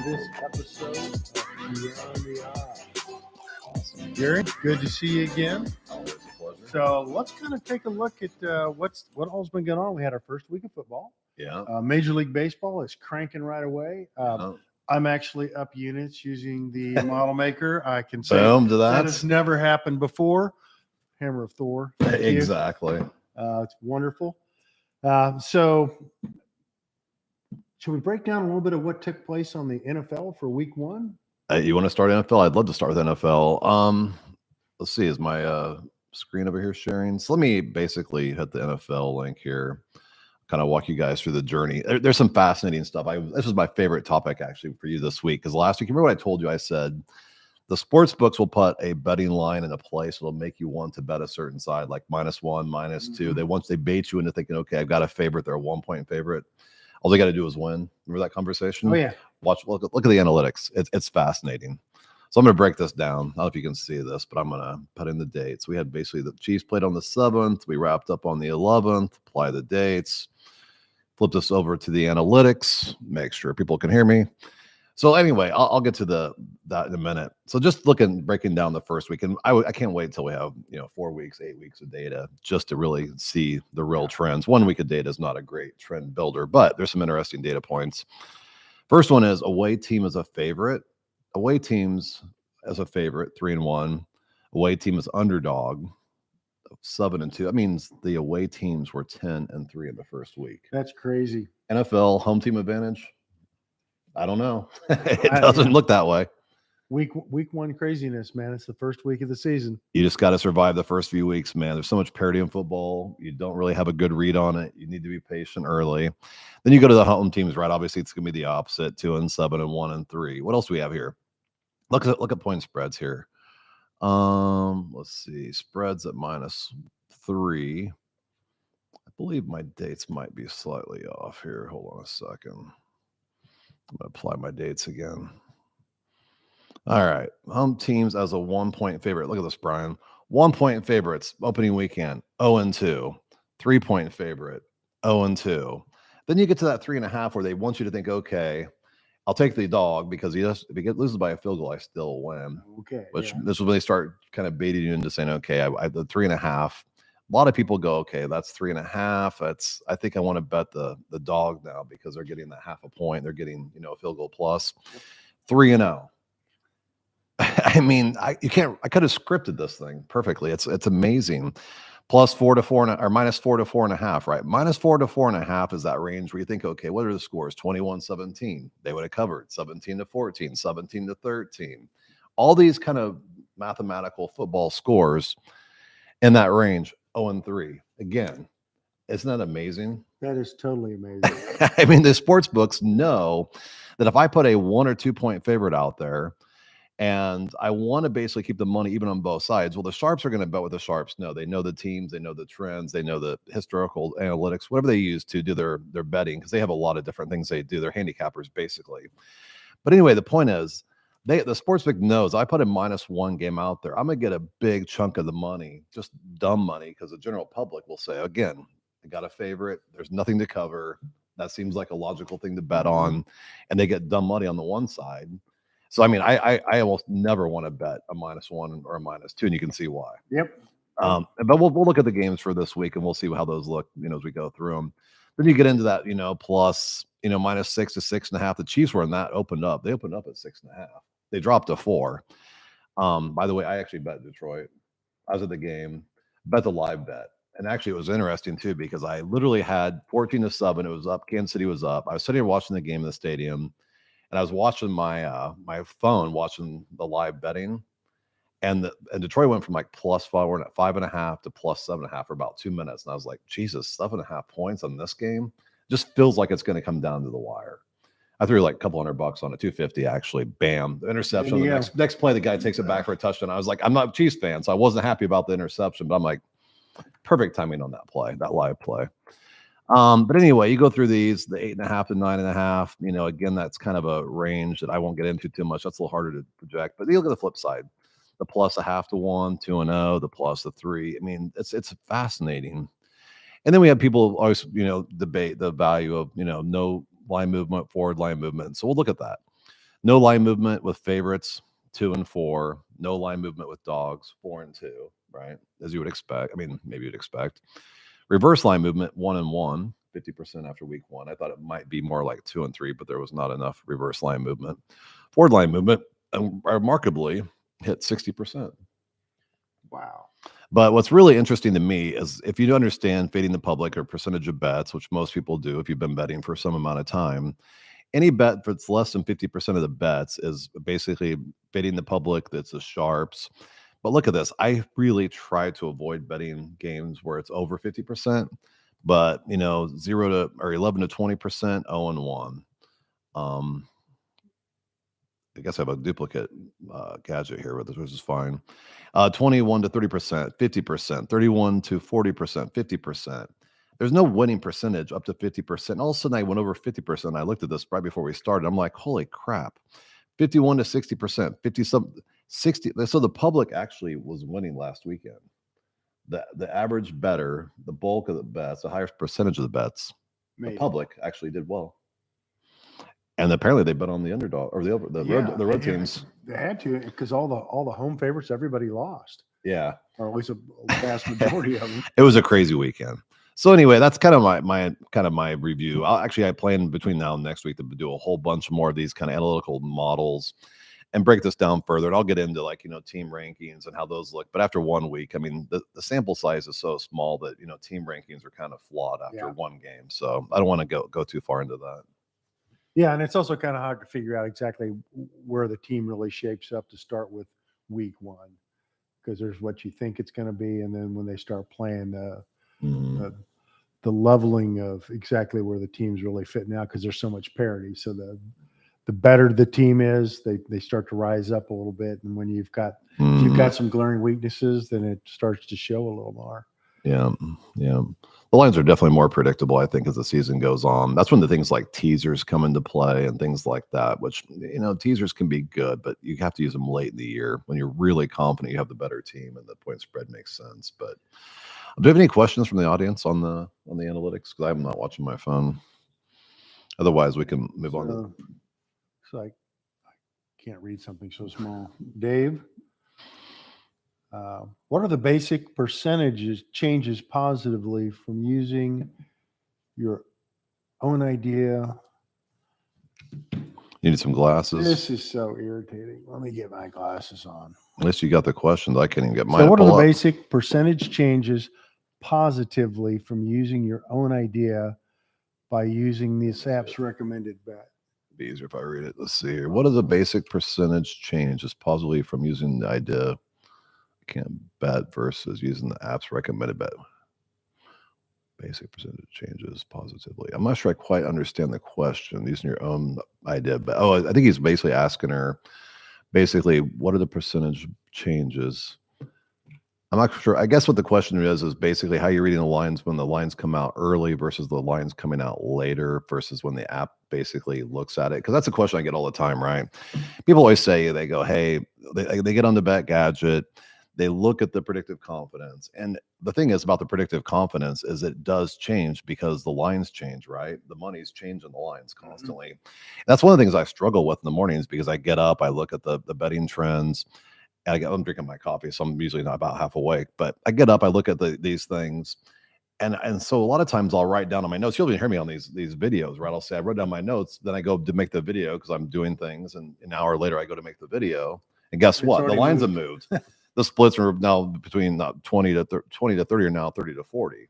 this episode of Beyond the Eye. Awesome. Gary, good to see you again. Always a pleasure. So let's kind of take a look at what all's been going on. We had our first week of football. Yeah. Major League Baseball is cranking right away. I'm actually up units using the model maker. I can say that has never happened before. Hammer of Thor. Exactly. It's wonderful. So should we break down a little bit of what took place on the NFL for week one? You want to start NFL? I'd love to start with NFL. Let's see. Is my screen over here sharing? So let me basically hit the NFL link here. Kind of walk you guys through the journey. There's some fascinating stuff. This was my favorite topic actually for you this week, because last week, remember what I told you? I said the sports books will put a betting line in a place. It'll make you want to bet a certain side, like -1, -2. Once they bait you into thinking, okay, I've got a favorite. They're a 1-point favorite. All they got to do is win. Remember that conversation? Oh yeah. Look at the analytics. It's fascinating. So I'm going to break this down. I don't know if you can see this, but I'm going to put in the dates. We had basically the Chiefs played on the 7th. We wrapped up on the 11th. Apply the dates. Flip this over to the analytics. Make sure people can hear me. So anyway, I'll get to that in a minute. So just breaking down the first week, and I can't wait until we have 4 weeks, 8 weeks of data just to really see the real trends. 1 week of data is not a great trend builder, but there's some interesting data points. First one is away team is a favorite. Away teams as a favorite, 3-1. Away team is underdog, 7-2. That means the away teams were 10-3 in the first week. That's crazy. NFL home team advantage. I don't know. It doesn't look that way. Week one craziness, man. It's the first week of the season. You just got to survive the first few weeks, man. There's so much parity in football. You don't really have a good read on it. You need to be patient early. Then you go to the home teams, right? Obviously, it's going to be the opposite, 2-7 and 1-3. What else do we have here? Look at point spreads here. Let's see. Spreads at -3. I believe my dates might be slightly off here. Hold on a second. I'm going to apply my dates again. All right. Home teams as a 1-point favorite. Look at this, Brian. 1-point favorites, opening weekend, 0-2. 3-point favorite, 0-2. Then you get to that 3.5 where they want you to think, okay, I'll take the dog because if he loses by a field goal, I still win. Okay. This is when they start kind of baiting you into saying, okay, I the 3.5. A lot of people go, okay, that's 3.5. I think I want to bet the dog now because they're getting that half a point. They're getting, a field goal plus. 3-0. I mean, I could have scripted this thing perfectly. It's amazing. +4 to 4 or -4 to 4.5, right? -4 to 4.5 is that range where you think, okay, what are the scores? 21-17. They would have covered 17-14, 17-13. All these kind of mathematical football scores in that range. 0-3. Again, isn't that amazing? That is totally amazing. I mean, the sports books know that if I put a 1 or 2-point favorite out there and I want to basically keep the money even on both sides, well, the sharps are going to bet what the sharps know. They know the teams, they know the trends, they know the historical analytics, whatever they use to do their betting, because they have a lot of different things they do. They're handicappers, basically. But anyway, the point is, the sportsbook knows I put a -1 game out there, I'm going to get a big chunk of the money, just dumb money, because the general public will say, again, I got a favorite. There's nothing to cover. That seems like a logical thing to bet on. And they get dumb money on the one side. So, I mean, I almost never want to bet a -1 or a -2, and you can see why. Yep. But we'll look at the games for this week, and we'll see how those look, as we go through them. Then you get into that, plus, -6 to 6.5. The Chiefs were in that, opened up. They opened up at 6.5. They dropped to 4. By the way, I actually bet Detroit. I was at the game, bet the live bet. And actually, it was interesting, too, because I literally had 14-7. It was up. Kansas City was up. I was sitting here watching the game in the stadium, and I was watching my phone, watching the live betting. And Detroit went from like +5.5 to +7.5 for about 2 minutes. And I was like, Jesus, 7.5 points on this game? Just feels like it's going to come down to the wire. I threw like a couple $100 on it, $250 actually. Bam, the interception. Yeah. The next play, the guy takes it back for a touchdown. I was like, I'm not a Chiefs fan, so I wasn't happy about the interception, but I'm like, perfect timing on that play, that live play. But anyway, you go through these, the 8.5 to 9.5. Again, that's kind of a range that I won't get into too much. That's a little harder to project. But you look at the flip side, the +0.5 to 1, 2-0, the +3. I mean, it's fascinating. And then we have people always, debate the value of, no line movement, forward line movement. So we'll look at that. No line movement with favorites 2 and 4. No line movement with dogs 4 and 2. Right, as you would expect. I mean, maybe you'd expect. Reverse line movement 1 and 1. 50% after week 1. I thought it might be more like 2 and 3, but there was not enough reverse line movement. Forward line movement, remarkably, hit 60%. Wow. But what's really interesting to me is if you understand fading the public or percentage of bets, which most people do if you've been betting for some amount of time, any bet that's less than 50% of the bets is basically fading the public. That's the sharps. But look at this. I really try to avoid betting games where it's over 50%. But 0 to or 11 to 20%, 0 and 1. I guess I have a duplicate gadget here, which is fine. 21 to 30%, 50%, 31 to 40%, 50%. There's no winning percentage up to 50%. All of a sudden, I went over 50%. I looked at this right before we started. I'm like, holy crap. 51 to 60%, 60. So the public actually was winning last weekend. The average better, the bulk of the bets, the highest percentage of the bets, the public actually did well. And apparently they bet on the underdog or the road teams. They had to because all the home favorites, everybody lost. Yeah, or at least a vast majority of them. It was a crazy weekend. So anyway, that's kind of my review. I plan between now and next week to do a whole bunch more of these kind of analytical models and break this down further. And I'll get into team rankings and how those look. But after 1 week, I mean, the sample size is so small that, team rankings are kind of flawed after one game. So I don't want to go too far into that. Yeah. And it's also kind of hard to figure out exactly where the team really shapes up to start with week 1, because there's what you think it's going to be. And then when they start playing the leveling of exactly where the team's really fit now, because there's so much parity. So the better the team is, they start to rise up a little bit. And when you've got some glaring weaknesses, then it starts to show a little more. Yeah. The lines are definitely more predictable, I think, as the season goes on. That's when the things like teasers come into play and things like that, which, teasers can be good, but you have to use them late in the year when you're really confident you have the better team and the point spread makes sense. But do you have any questions from the audience on the analytics? Because I'm not watching my phone. Otherwise, we can move on. So I can't read something so small. Dave, what are the basic percentages changes positively from using your own idea? You need some glasses. This is so irritating. Let me get my glasses on. At least you got the questions. I can't even get mine. So what are the basic percentage changes positively from using your own idea by using this app's recommended bet? It'd be easier if I read it. Let's see here. What are the basic percentage changes positively from using the idea can't bet versus using the app's recommended bet? Basic percentage changes positively. I'm not sure I quite understand the question. Using your own idea bet. Oh, I think he's basically asking her, what are the percentage changes? I'm not sure. I guess what the question is basically how you're reading the lines when the lines come out early versus the lines coming out later versus when the app basically looks at it. Because that's a question I get all the time, right? People always say, they go, hey, they get on the Bet Gadget, they look at the predictive confidence. And the thing is about the predictive confidence is it does change because the lines change, right? The money's changing the lines constantly. That's one of the things I struggle with in the mornings because I get up, I look at the betting trends. I'm drinking my coffee, so I'm usually not about half awake. But I get up, I look at these things, and so a lot of times I'll write down on my notes. You'll even hear me on these videos, right? I'll say I wrote down my notes, then I go to make the video because I'm doing things, and an hour later I go to make the video, and guess what? The lines have moved. The splits are now between 20 to 30 or now 30 to 40.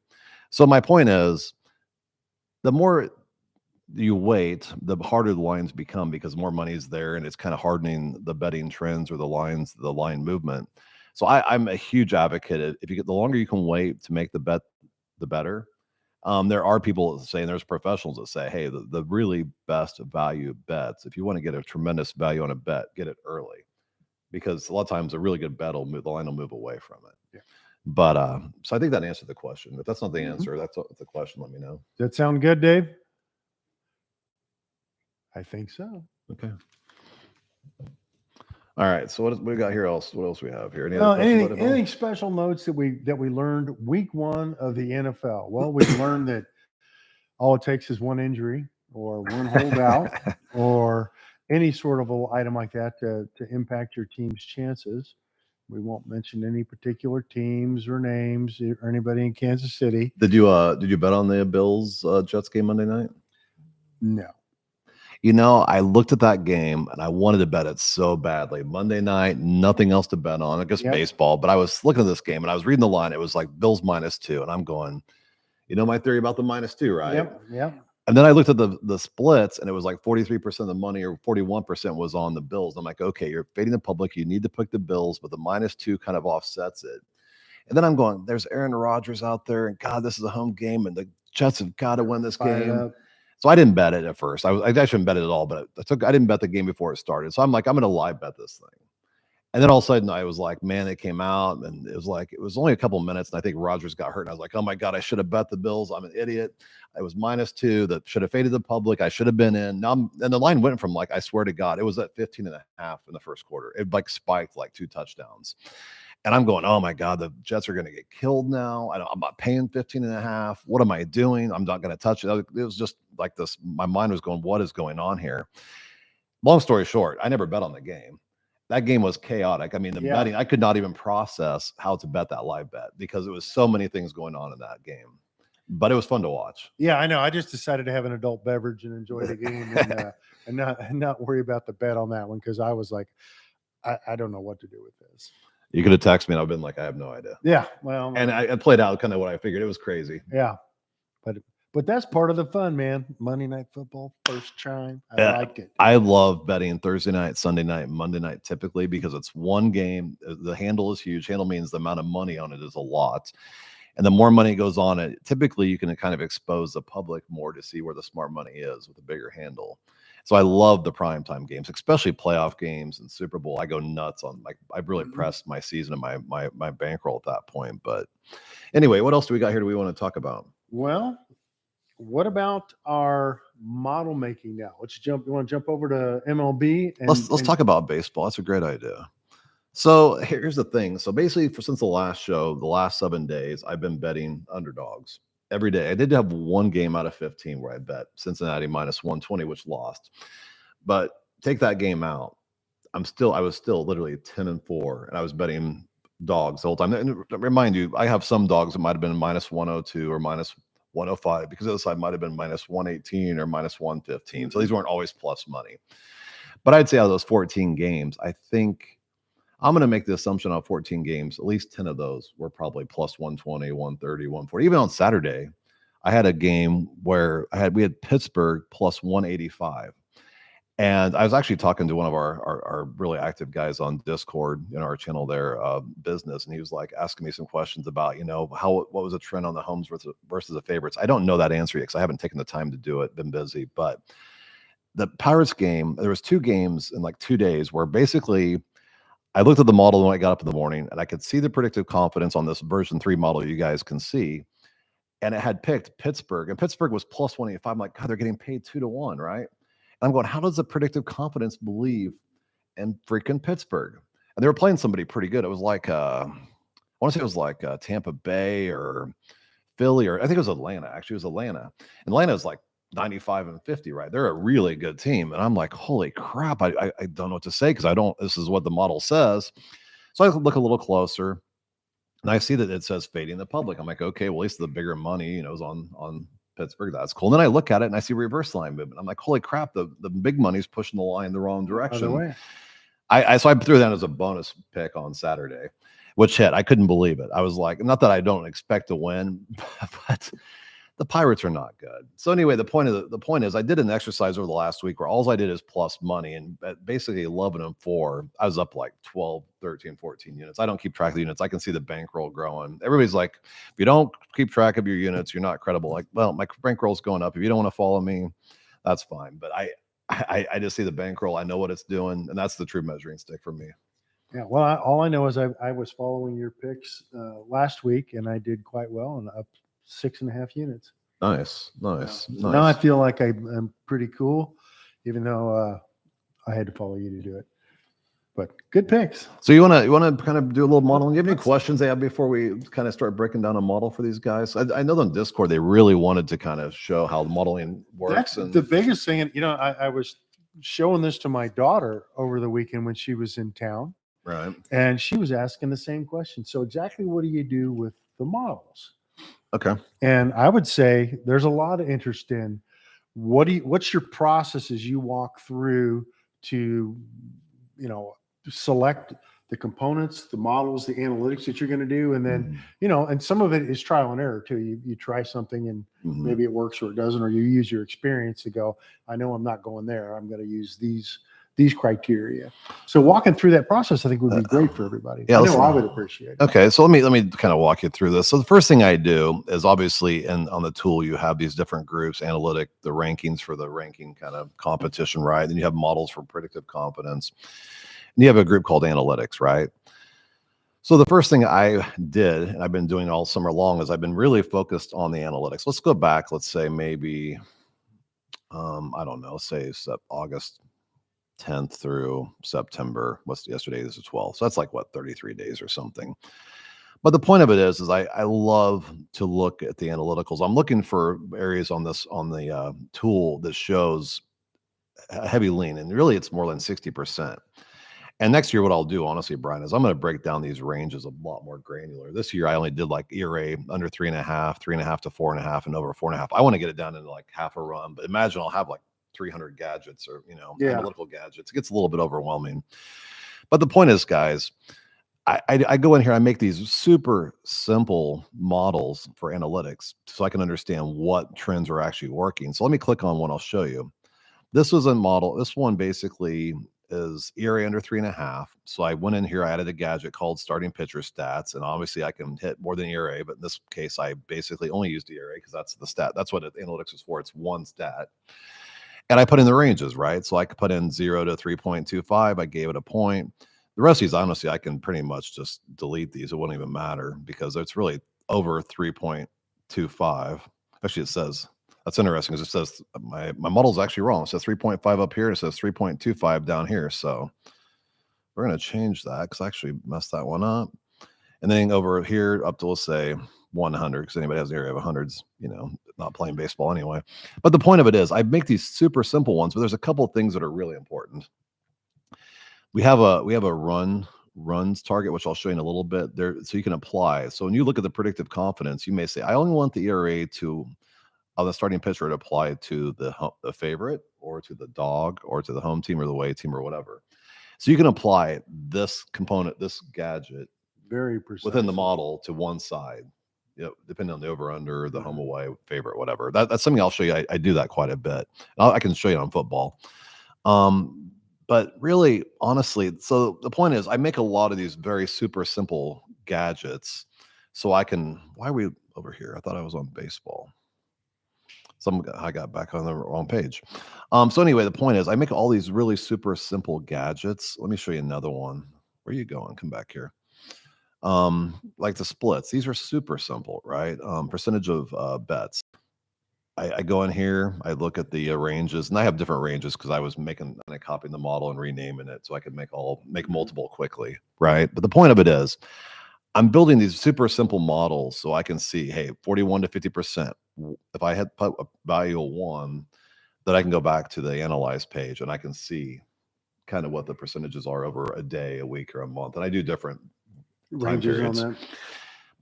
So my point is, the more you wait, the harder the lines become because more money is there and it's kind of hardening the betting trends or the line movement. So I'm a huge advocate. If you get the longer you can wait to make the bet, the better. There are people saying, there's professionals that say, hey, the really best value bets, if you want to get a tremendous value on a bet, get it early, because a lot of times a really good bet will move, the line will move away from it. Yeah. But so I think that answered the question. If that's not the answer, that's the question. Let me know. Does that sound good, Dave? I think so. Okay. All right. So what we got here else? What else we have here? Anything special notes that we learned week 1 of the NFL? Well, we learned that all it takes is one injury or one holdout or any sort of a item like that to impact your team's chances. We won't mention any particular teams or names or anybody in Kansas City. Did you bet on the Bills Jets game Monday night? No. You know, I looked at that game and I wanted to bet it so badly. Monday night, nothing else to bet on. I guess baseball, but I was looking at this game and I was reading the line. It was like Bills -2, and I'm going, you know my theory about the -2, right? Yep. And then I looked at the splits, and it was like 43% of the money or 41% was on the Bills. I'm like, okay, you're fading the public. You need to pick the Bills, but the -2 kind of offsets it. And then I'm going, there's Aaron Rodgers out there, and God, this is a home game, and the Jets have got to win this game. So I didn't bet it at first. I shouldn't bet it at all, but I didn't bet the game before it started. So I'm like, I'm going to live bet this thing. And then all of a sudden I was like, man, it came out and it was only a couple of minutes. And I think Rodgers got hurt. And I was like, oh my God, I should have bet the Bills. I'm an idiot. It was -2 that should have faded the public. I should have been in. Now and the line went from like, I swear to God, it was at 15.5 in the first quarter. It like spiked like 2 touchdowns. And I'm going, oh my God, the Jets are going to get killed now. I'm not paying 15.5. What am I doing? I'm not going to touch it. It was just like this. My mind was going, what is going on here? Long story short, I never bet on the game. That game was chaotic. I mean, the betting, I could not even process how to bet that live bet because it was so many things going on in that game. But it was fun to watch. Yeah, I know. I just decided to have an adult beverage and enjoy the game and not worry about the bet on that one because I was like, I don't know what to do with this. You could have texted me and I've been like, I have no idea. Yeah, well. And I played out kind of what I figured. It was crazy. Yeah, but that's part of the fun, man. Monday Night Football, first time. I like it. I love betting Thursday night, Sunday night, Monday night typically because it's one game. The handle is huge. Handle means the amount of money on it is a lot. And the more money goes on it, typically you can kind of expose the public more to see where the smart money is with a bigger handle. So I love the primetime games, especially playoff games and Super Bowl. I go nuts on like I've really pressed my season and my bankroll at that point. But anyway, what else do we got here? Do we want to talk about? Well, what about our model making now? You want to jump over to MLB? Let's talk about baseball. That's a great idea. So here's the thing. So basically, since the last show, the last 7 days, I've been betting underdogs every day. I did have one game out of 15 where I bet Cincinnati -120, which lost. But take that game out, I was still literally 10-4, and I was betting dogs the whole time. And remind you, I have some dogs that might have been -102 or -105 because the other side might have been -118 or -115. So these weren't always plus money. But I'd say out of those 14 games, I think I'm going to make the assumption on 14 games, at least 10 of those were probably +120, 130, 140. Even on Saturday, I had a game where we had Pittsburgh +185. And I was actually talking to one of our really active guys on Discord in our channel there, business. And he was like asking me some questions about, what was the trend on the homes versus the favorites. I don't know that answer yet because I haven't taken the time to do it, been busy. But the Pirates game, there was 2 games in like 2 days where basically I looked at the model when I got up in the morning and I could see the predictive confidence on this version 3 model you guys can see. And it had picked Pittsburgh, and Pittsburgh was +185. I'm like, God, they're getting paid 2-1, right? And I'm going, how does the predictive confidence believe in freaking Pittsburgh? And they were playing somebody pretty good. It was like, I want to say it was like Tampa Bay or Philly, or I think it was Atlanta. Actually, it was Atlanta. Atlanta is like 95-50, right? They're a really good team. And I'm like, holy crap, I don't know what to say because this is what the model says. So I look a little closer and I see that it says fading the public. I'm like, okay, well, at least the bigger money, is on Pittsburgh. That's cool. And then I look at it and I see reverse line movement. I'm like, holy crap, the big money's pushing the line the wrong direction. So I threw that as a bonus pick on Saturday, which hit. I couldn't believe it. I was like, not that I don't expect to win, but the Pirates are not good. So anyway, the point is I did an exercise over the last week where all I did is plus money, and at basically 11-4, I was up like 12, 13, 14 units. I don't keep track of the units. I can see the bankroll growing. Everybody's like, if you don't keep track of your units, you're not credible. Like, well, my bankroll's going up. If you don't want to follow me, that's fine. But I just see the bankroll. I know what it's doing, and that's the true measuring stick for me. Yeah, well, all I know is I was following your picks last week, and I did quite well, and up 6.5 units. Nice. Now I feel like I'm pretty cool, even though I had to follow you to do it. But good picks. So you want to kind of do a little modeling? Do you have any questions they have before we kind of start breaking down a model for these guys? I know on Discord they really wanted to kind of show how the modeling works. That's the biggest thing. And I was showing this to my daughter over the weekend when she was in town, Right. and she was asking the same question. So exactly what do you do with the models? Okay. And I would say there's a lot of interest in what's your process as you walk through to, select the components, the models, the analytics that you're going to do. And then, and some of it is trial and error too. You try something and maybe it works or it doesn't, or you use your experience to go, I know I'm not going there. I'm going to use these criteria. So walking through that process, I think would be great for everybody. Yeah, I know I would appreciate it. Okay, so let me kind of walk you through this. So the first thing I do is obviously on the tool you have these different groups, analytic, the rankings for the ranking kind of competition, right? Then you have models for predictive confidence. And you have a group called analytics, right? So the first thing I did, and I've been doing all summer long, is I've been really focused on the analytics. Let's go back, let's say maybe I don't know, say August 10th through September. What's yesterday? This is 12. So that's like what, 33 days or something. But the point of it is I love to look at the analyticals. I'm looking for areas on the tool that shows a heavy lean, and really it's more than 60%. And next year, what I'll do, honestly, Brian, is I'm going to break down these ranges a lot more granular. This year, I only did like ERA under 3.5, 3.5 to 4.5, and over 4.5. I want to get it down into like half a run, but imagine I'll have like 300 gadgets or, analytical gadgets. It gets a little bit overwhelming. But the point is, guys, I go in here, I make these super simple models for analytics so I can understand what trends are actually working. So let me click on one, I'll show you. This was a model. This one basically is ERA under 3.5. So I went in here, I added a gadget called starting pitcher stats. And obviously I can hit more than ERA, but in this case, I basically only used ERA because that's the stat. That's what analytics is for. It's one stat. And I put in the ranges, right? So I could put in 0 to 3.25. I gave it a point. The rest of these, honestly, I can pretty much just delete these. It wouldn't even matter because it's really over 3.25. Actually, it says, that's interesting because it says my model's actually wrong. It says 3.5 up here. And it says 3.25 down here. So we're going to change that because I actually messed that one up. And then over here up to, let's say, 100, because anybody has an area of hundreds, not playing baseball anyway. But the point of it is I make these super simple ones, but there's a couple of things that are really important. We have a runs target, which I'll show you in a little bit there. So you can apply. So when you look at the predictive confidence, you may say, I only want the ERA to on the starting pitcher to apply to the favorite or to the dog or to the home team or the away team or whatever. So you can apply this component, this gadget, very precise within the model to one side, depending on the over under, the home away, favorite, whatever. That's something I'll show you. I do that quite a bit. I can show you on football. But really, honestly, so the point is I make a lot of these very super simple gadgets so I can, why are we over here? I thought I was on baseball. I got back on the wrong page. So anyway, the point is I make all these really super simple gadgets. Let me show you another one. Where are you going? Come back here. Like the splits. These are super simple, right? Percentage of bets. I go in here, I look at the ranges, and I have different ranges because I was copying the model and renaming it so I could make multiple quickly, right? But the point of it is I'm building these super simple models so I can see, hey, 41 to 50%. If I had put a value of 1, then I can go back to the analyze page and I can see kind of what the percentages are over a day, a week, or a month. And I do different ranges on that.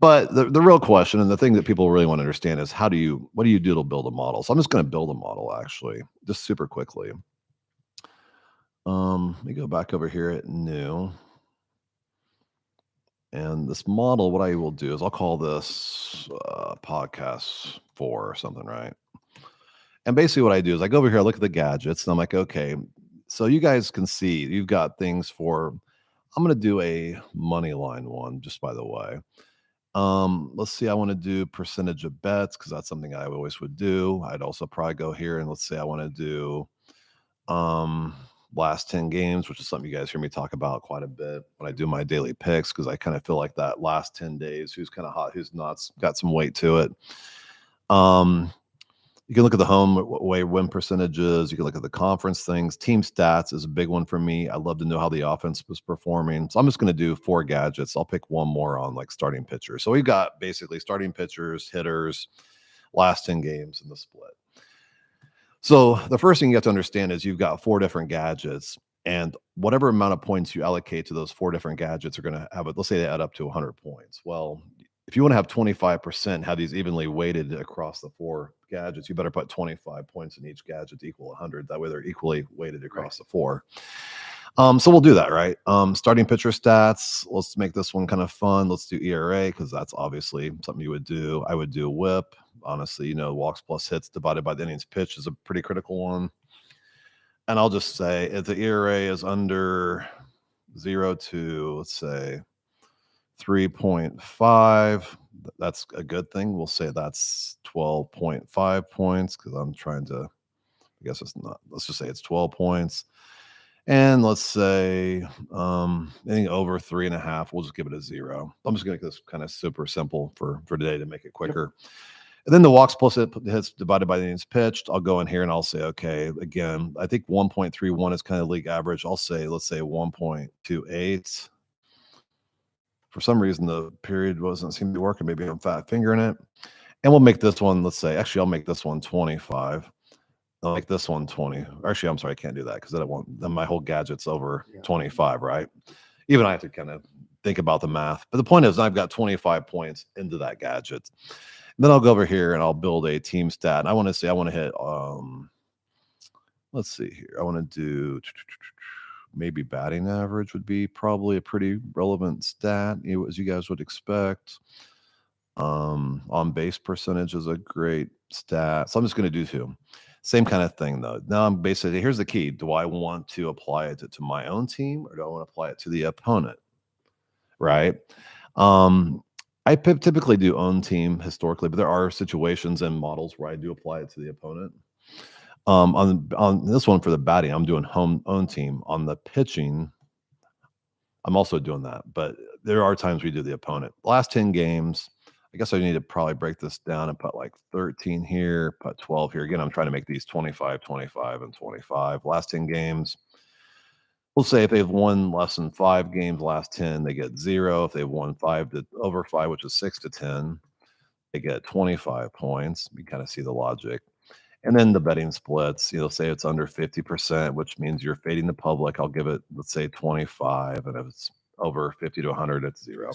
But the real question and the thing that people really want to understand is what do you do to build a model? So I'm just going to build a model actually, just super quickly. Let me go back over here at new. And this model, what I will do is I'll call this podcast 4 or something, right? And basically what I do is I go over here, I look at the gadgets, and I'm like, okay, so you guys can see you've got things for, I'm going to do a money line one, just by the way. Let's see, I want to do percentage of bets because that's something I always would do. I'd also probably go here and let's say I want to do last 10 games, which is something you guys hear me talk about quite a bit when I do my daily picks, because I kind of feel like that last 10 days, who's kind of hot, who's not, got some weight to it. You can look at the home away win percentages. You can look at the conference things. Team stats is a big one for me. I love to know how the offense was performing. So I'm just going to do 4 gadgets. I'll pick one more on like starting pitchers. So we've got basically starting pitchers, hitters, last 10 games in the split. So the first thing you have to understand is you've got 4 different gadgets, and whatever amount of points you allocate to those 4 different gadgets are going to have it. Let's say they add up to 100 points. Well, if you want to have 25%, have these evenly weighted across the 4 gadgets, you better put 25 points in each gadget to equal 100. That way they're equally weighted across the 4. So we'll do that, right? Starting pitcher stats. Let's make this one kind of fun. Let's do ERA because that's obviously something you would do. I would do WHIP. Honestly, walks plus hits divided by the innings pitched is a pretty critical one. And I'll just say if the ERA is under 0 to, let's say, 3.5, that's a good thing. We'll say that's 12.5 points because I'm trying to, I guess it's not, let's just say it's 12 points. And let's say anything over 3.5, we'll just give it a 0. I'm just going to make this kind of super simple for today to make it quicker. Yep. And then the walks plus hits divided by the innings pitched. I'll go in here and I'll say, okay, again, I think 1.31 is kind of league average. Let's say 1.28. For some reason, the period wasn't seem to be working. Maybe I'm fat fingering it. And we'll make this one, let's say, actually, I'll make this one 25. I'll make this one 20. Actually, I'm sorry, I can't do that because then my whole gadget's over 25, right? Even I have to kind of think about the math. But the point is, I've got 25 points into that gadget. And then I'll go over here and I'll build a team stat. And I want to hit, let's see here. I want to do maybe batting average would be probably a pretty relevant stat, as you guys would expect. On base percentage is a great stat. So I'm just going to do 2. Same kind of thing, though. Now I'm basically, here's the key. Do I want to apply it to my own team or do I want to apply it to the opponent? Right? I typically do own team historically, but there are situations and models where I do apply it to the opponent. On this one for the batting, I'm doing own team. On the pitching, I'm also doing that, but there are times we do the opponent. Last 10 games, I guess I need to probably break this down and put like 13 here, put 12 here. Again, I'm trying to make these 25, 25, and 25. Last 10 games. We'll say if they've won less than 5 games, last 10, they get 0. If they've won 5 to over 5, which is 6 to 10, they get 25 points. You kind of see the logic. And then the betting splits, say it's under 50%, which means you're fading the public. I'll give it, let's say 25. And if it's over 50 to 100, it's 0.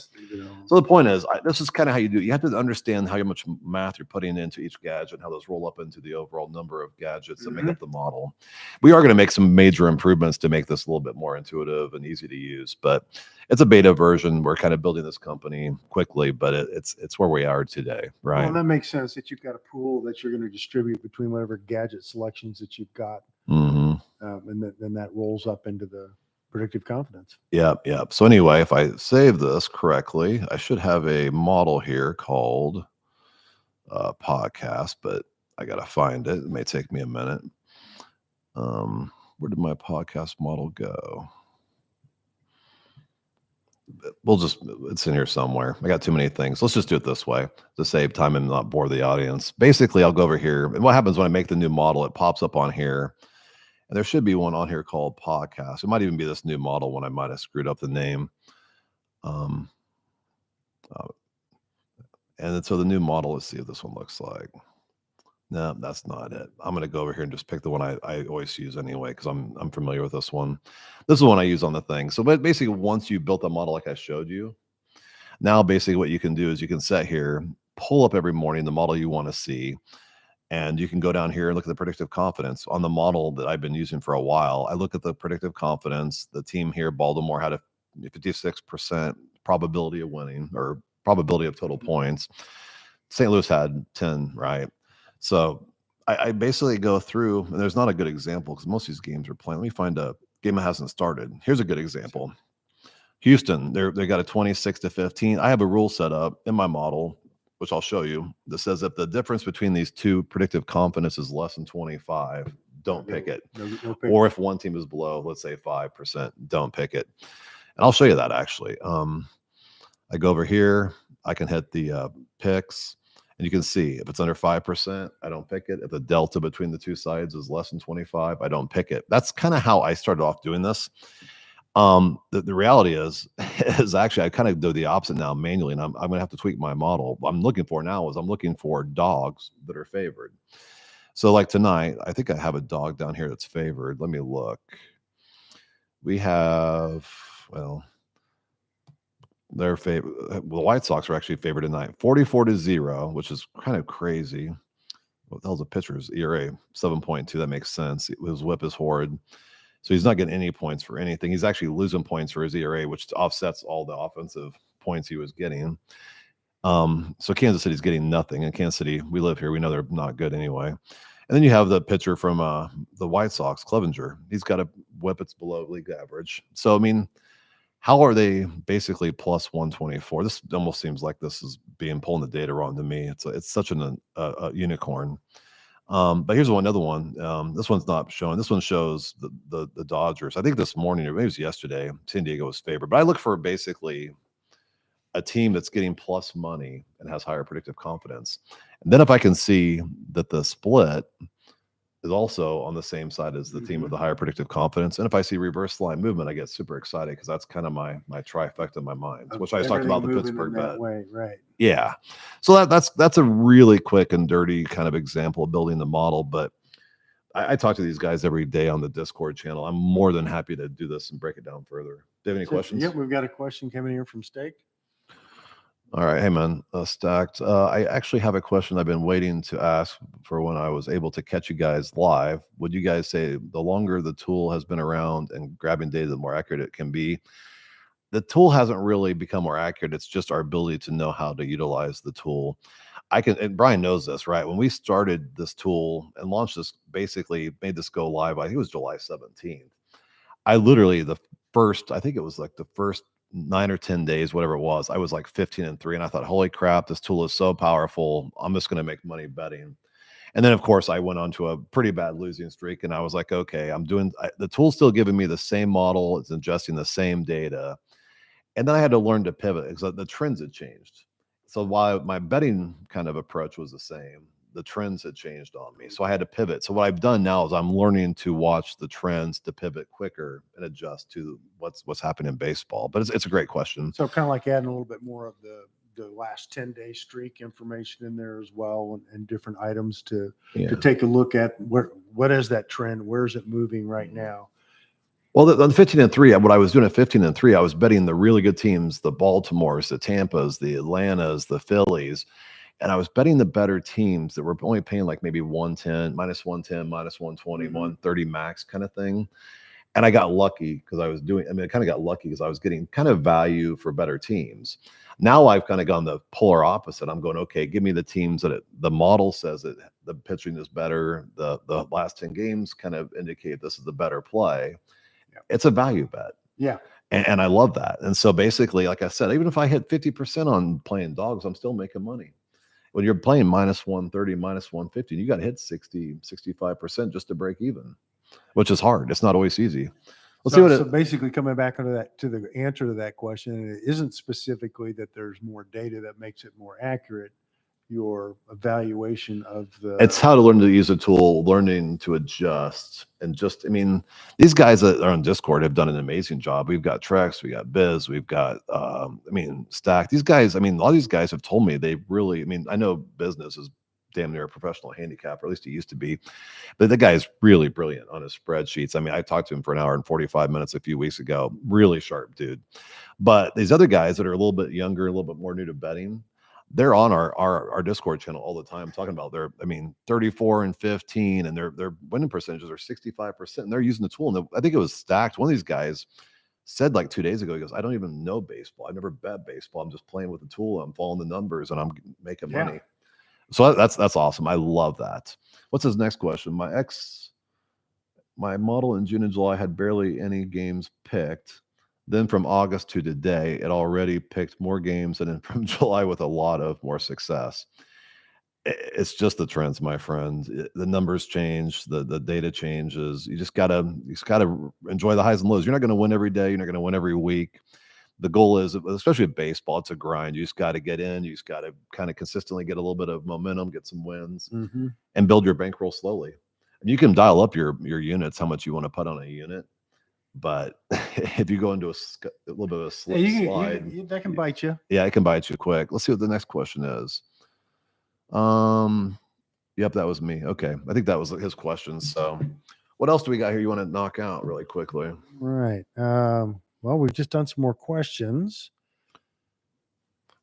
So the point is, this is kind of how you do it. You have to understand how much math you're putting into each gadget and how those roll up into the overall number of gadgets that make up the model. We are going to make some major improvements to make this a little bit more intuitive and easy to use, but it's a beta version. We're kind of building this company quickly, but it's where we are today, right? Well, and that makes sense that you've got a pool that you're going to distribute between whatever gadget selections that you've got, and then that rolls up into the predictive confidence. Yep. So anyway, if I save this correctly, I should have a model here called podcast, but I got to find it. It may take me a minute. Where did my podcast model go? It's in here somewhere. I got too many things. Let's just do it this way to save time and not bore the audience. Basically, I'll go over here. And what happens when I make the new model, it pops up on here. And there should be one on here called podcast. It might even be this new model one. I might have screwed up the name. And so the new model, let's see what this one looks like. No, that's not it. I'm going to go over here and just pick the one I always use anyway, because I'm familiar with this one. This is the one I use on the thing. So basically, once you built the model like I showed you, now basically what you can do is you can set here, pull up every morning the model you want to see, and you can go down here and look at the predictive confidence on the model that I've been using for a while. I look at the predictive confidence. The team here, Baltimore, had a 56% probability of winning or probability of total points. St. Louis had 10, right? So I basically go through, and there's not a good example because most of these games are playing. Let me find a game that hasn't started. Here's a good example. Houston, they got a 26 to 15. I have a rule set up in my model, which I'll show you, that says if the difference between these two predictive confidence is less than 25, don't pick it. No pick. Or if one team is below, let's say 5%, don't pick it. And I'll show you that actually. I go over here, I can hit the picks, and you can see if it's under 5%, I don't pick it. If the delta between the two sides is less than 25, I don't pick it. That's kind of how I started off doing this. The reality is actually I kind of do the opposite now manually, and I'm going to have to tweak my model. What I'm looking for now is I'm looking for dogs that are favored. So like tonight, I think I have a dog down here that's favored. Let me look. We have, well, their favorite. The White Sox are actually favored tonight, 44-0, which is kind of crazy. What the hell's a pitcher's ERA? 7.2. That makes sense. His whip is horrid. So he's not getting any points for anything. He's actually losing points for his ERA, which offsets all the offensive points he was getting. So Kansas City's getting nothing. And Kansas City, we live here. We know they're not good anyway. And then you have the pitcher from the White Sox, Clevenger. He's got a whip that's below league average. So, I mean, how are they basically plus 124? This almost seems like this is pulling the data wrong to me. It's such a unicorn. But here's another one. This one's not showing. This one shows the Dodgers. I think this morning, or maybe it was yesterday, San Diego was favored. But I look for basically a team that's getting plus money and has higher predictive confidence. And then if I can see that the split is also on the same side as the team with the higher predictive confidence, and if I see reverse line movement, I get super excited because that's kind of my trifecta in my mind, which I was talking about the Pittsburgh bet. Right. Yeah. So that's a really quick and dirty kind of example of building the model. But I talk to these guys every day on the Discord channel. I'm more than happy to do this and break it down further. Do you have any questions? Yeah, we've got a question coming here from Steak. All right. Hey, man, Stacked. I actually have a question I've been waiting to ask for when I was able to catch you guys live. Would you guys say the longer the tool has been around and grabbing data, the more accurate it can be? The tool hasn't really become more accurate. It's just our ability to know how to utilize the tool. And Brian knows this, right? When we started this tool and launched this, basically made this go live, I think it was July 17th. I literally, I think it was like the first 9 or 10 days, whatever it was, I was like 15-3. And I thought, holy crap, this tool is so powerful. I'm just going to make money betting. And then, of course, I went on to a pretty bad losing streak. And I was like, okay, the tool's still giving me the same model. It's ingesting the same data. And then I had to learn to pivot because the trends had changed. So while my betting kind of approach was the same, the trends had changed on me. So I had to pivot. So what I've done now is I'm learning to watch the trends to pivot quicker and adjust to what's happening in baseball. But it's a great question. So kind of like adding a little bit more of the last 10-day streak information in there as well, and different items to take a look at what is that trend? Where is it moving right now? Well, on 15-3, what I was doing at 15-3, I was betting the really good teams, the Baltimores, the Tampas, the Atlantas, the Phillies. And I was betting the better teams that were only paying like maybe 110, minus 110, minus 120, 130 max kind of thing. And I got lucky because I kind of got lucky because I was getting kind of value for better teams. Now I've kind of gone the polar opposite. I'm going, okay, give me the teams that the model says that the pitching is better. The last 10 games kind of indicate this is the better play. It's a value bet. Yeah. And I love that. And so basically, like I said, even if I hit 50% on playing dogs, I'm still making money. When you're playing minus 130, minus 150, you got to hit 60, 65% just to break even, which is hard. It's not always easy. So basically coming back to the answer to that question, it isn't specifically that there's more data that makes it more accurate. Your evaluation of it's how to learn to use a tool, learning to adjust, and these guys that are on Discord have done an amazing job. We've got Trex, we got Biz, we've got Stack. These guys, a lot of these guys have told me they really, I know business is damn near a professional handicapper, at least he used to be, but the guy is really brilliant on his spreadsheets. I talked to him for an hour and 45 minutes a few weeks ago. Really sharp dude. But these other guys that are a little bit younger, a little bit more new to betting, they're on our Discord channel all the time talking about 34-15, and their winning percentages are 65%, and they're using the tool. And I think it was Stacked. One of these guys said like 2 days ago, he goes, I don't even know baseball. I've never bet baseball. I'm just playing with the tool. I'm following the numbers and I'm making money. So that's awesome. I love that. What's his next question? My model in June and July had barely any games picked. Then from August to today, it already picked more games, and then from July with a lot of more success. It's just the trends, my friend. The numbers change, the data changes. You just gotta enjoy the highs and lows. You're not going to win every day. You're not going to win every week. The goal is, especially with baseball, it's a grind. You just got to get in. You just got to kind of consistently get a little bit of momentum, get some wins, and build your bankroll slowly. And you can dial up your units, how much you want to put on a unit. But if you go into a little bit of a slide, that can bite you. Yeah, it can bite you quick. Let's see what the next question is. Yep, that was me. Okay. I think that was his question. So what else do we got here you want to knock out really quickly? Right. Well, we've just done some more questions.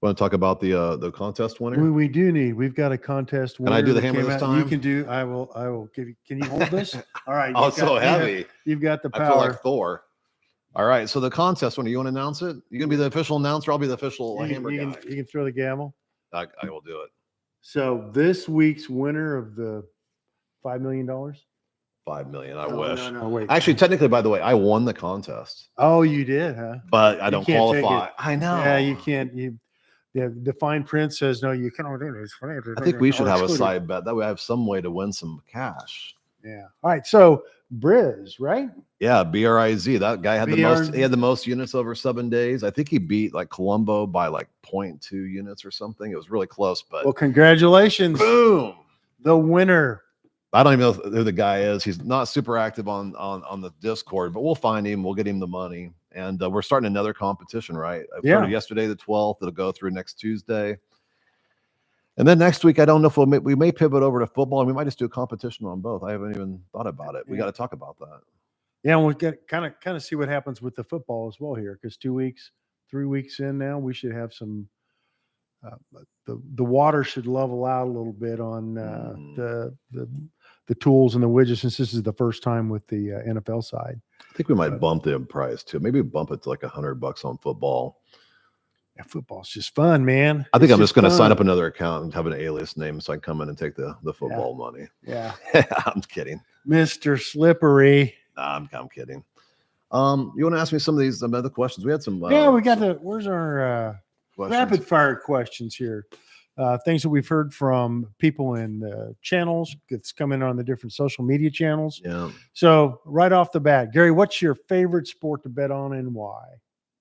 Want to talk about the contest winner? We do need. We've got a contest winner. Can I do the that hammer came this out. You time? can do. I will give you. Can you hold this? All right. Oh, it's so heavy. You've got the power. I feel like Thor. All right. So the contest winner, you want to announce it? You gonna be the official announcer? I'll be the official hammer guy. You can throw the gavel. I will do it. So this week's winner of the $5 million. $5 million. I wish. No, wait. Actually, technically, by the way, I won the contest. Oh, you did, huh? But I don't qualify. I know. Yeah, you can't. The fine print says no. You cannot do this. I think we should have a side bet. That way, I have some way to win some cash. Yeah. All right. So Briz, right? Yeah, BRIZ. That guy had the most. He had the most units over 7 days. I think he beat like Colombo by like 0.2 units or something. It was really close. But well, congratulations, boom, the winner. I don't even know who the guy is. He's not super active on the Discord, but we'll find him. We'll get him the money, and we're starting another competition. Right? I started yesterday, the 12th. It'll go through next Tuesday. And then next week, I don't know if we may pivot over to football, and we might just do a competition on both. I haven't even thought about it. We got to talk about that. Yeah, and we'll get kind of see what happens with the football as well here, because 3 weeks in now, we should have some. The water should level out a little bit on the tools and the widgets, since this is the first time with the NFL side. I think we might bump the price too. Maybe bump it to like $100 on football. Yeah, football's just fun, man. I think I'm just going to sign up another account and have an alias name so I can come in and take the football money. Yeah. I'm kidding. Mr. Slippery. Nah, I'm kidding. You want to ask me some of these other questions? We had some. We got where's our rapid fire questions here? Things that we've heard from people in the channels that's coming on the different social media channels. Yeah. So right off the bat, Gary, what's your favorite sport to bet on and why?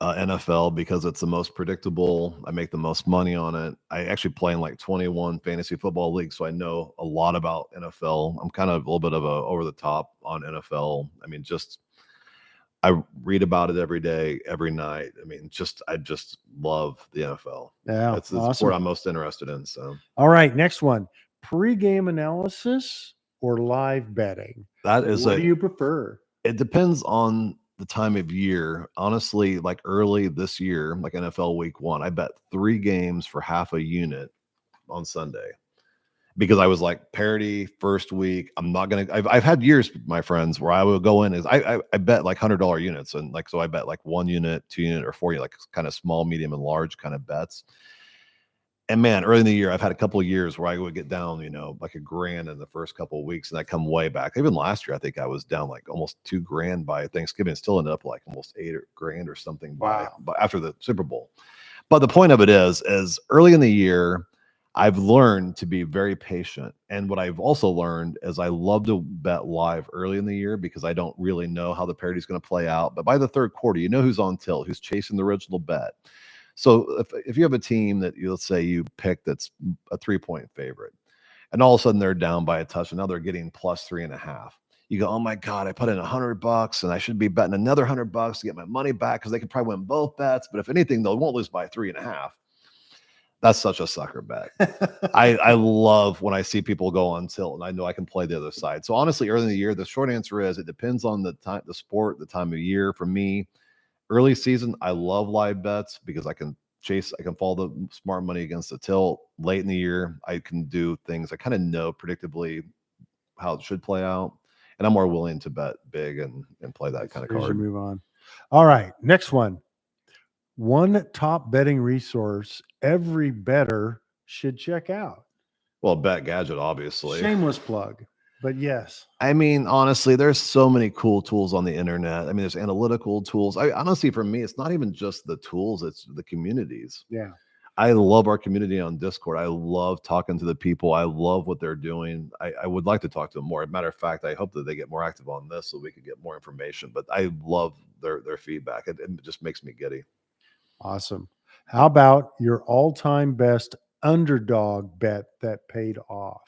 NFL, because it's the most predictable. I make the most money on it. I actually play in like 21 fantasy football leagues, so I know a lot about NFL. I'm kind of a little bit of a over the top on NFL. I mean, I read about it every day, every night. I mean, I just love the NFL. Yeah, it's the sport I'm most interested in. So, all right, next one: pre-game analysis or live betting. What do you prefer? It depends on the time of year. Honestly, like early this year, like NFL week 1, I bet 3 games for half a unit on Sunday because I was like parity first week. I'm not going to, I've had years, my friends, where I would go in I bet like $100 units. And like, so I bet like 1 unit, 2 unit or 4 unit, like kind of small, medium and large kind of bets. And man, early in the year, I've had a couple of years where I would get down, like $1,000 in the first couple of weeks, and I come way back. Even last year, I think I was down like almost $2,000 by Thanksgiving, still ended up like almost $8,000 or something by after the Super Bowl. But the point of it is early in the year, I've learned to be very patient. And what I've also learned is I love to bet live early in the year because I don't really know how the parity is going to play out. But by the third quarter, you know who's on tilt, who's chasing the original bet. So if you have a team that let's say you pick that's a 3-point favorite, and all of a sudden they're down by a touch, and now they're getting plus 3.5. You go, oh my God, I put in $100 and I should be betting another $100 to get my money back because they could probably win both bets. But if anything, they won't lose by 3.5. That's such a sucker bet. I love when I see people go on tilt and I know I can play the other side. So honestly, early in the year, the short answer is it depends on the time, the sport, the time of year. For me, early season, I love live bets because I can follow the smart money against the tilt. Late in the year, I can do things I kind of know predictably how it should play out. And I'm more willing to bet big and play that kind of card. Move on. All right. Next one. One top betting resource every bettor should check out. Well, Bet Gadget, obviously. Shameless plug. But yes. I mean, honestly, there's so many cool tools on the internet. I mean, there's analytical tools. Honestly, for me, it's not even just the tools, it's the communities. Yeah. I love our community on Discord. I love talking to the people. I love what they're doing. I would like to talk to them more. As a matter of fact, I hope that they get more active on this so we can get more information. But I love their feedback. It just makes me giddy. Awesome. How about your all-time best underdog bet that paid off?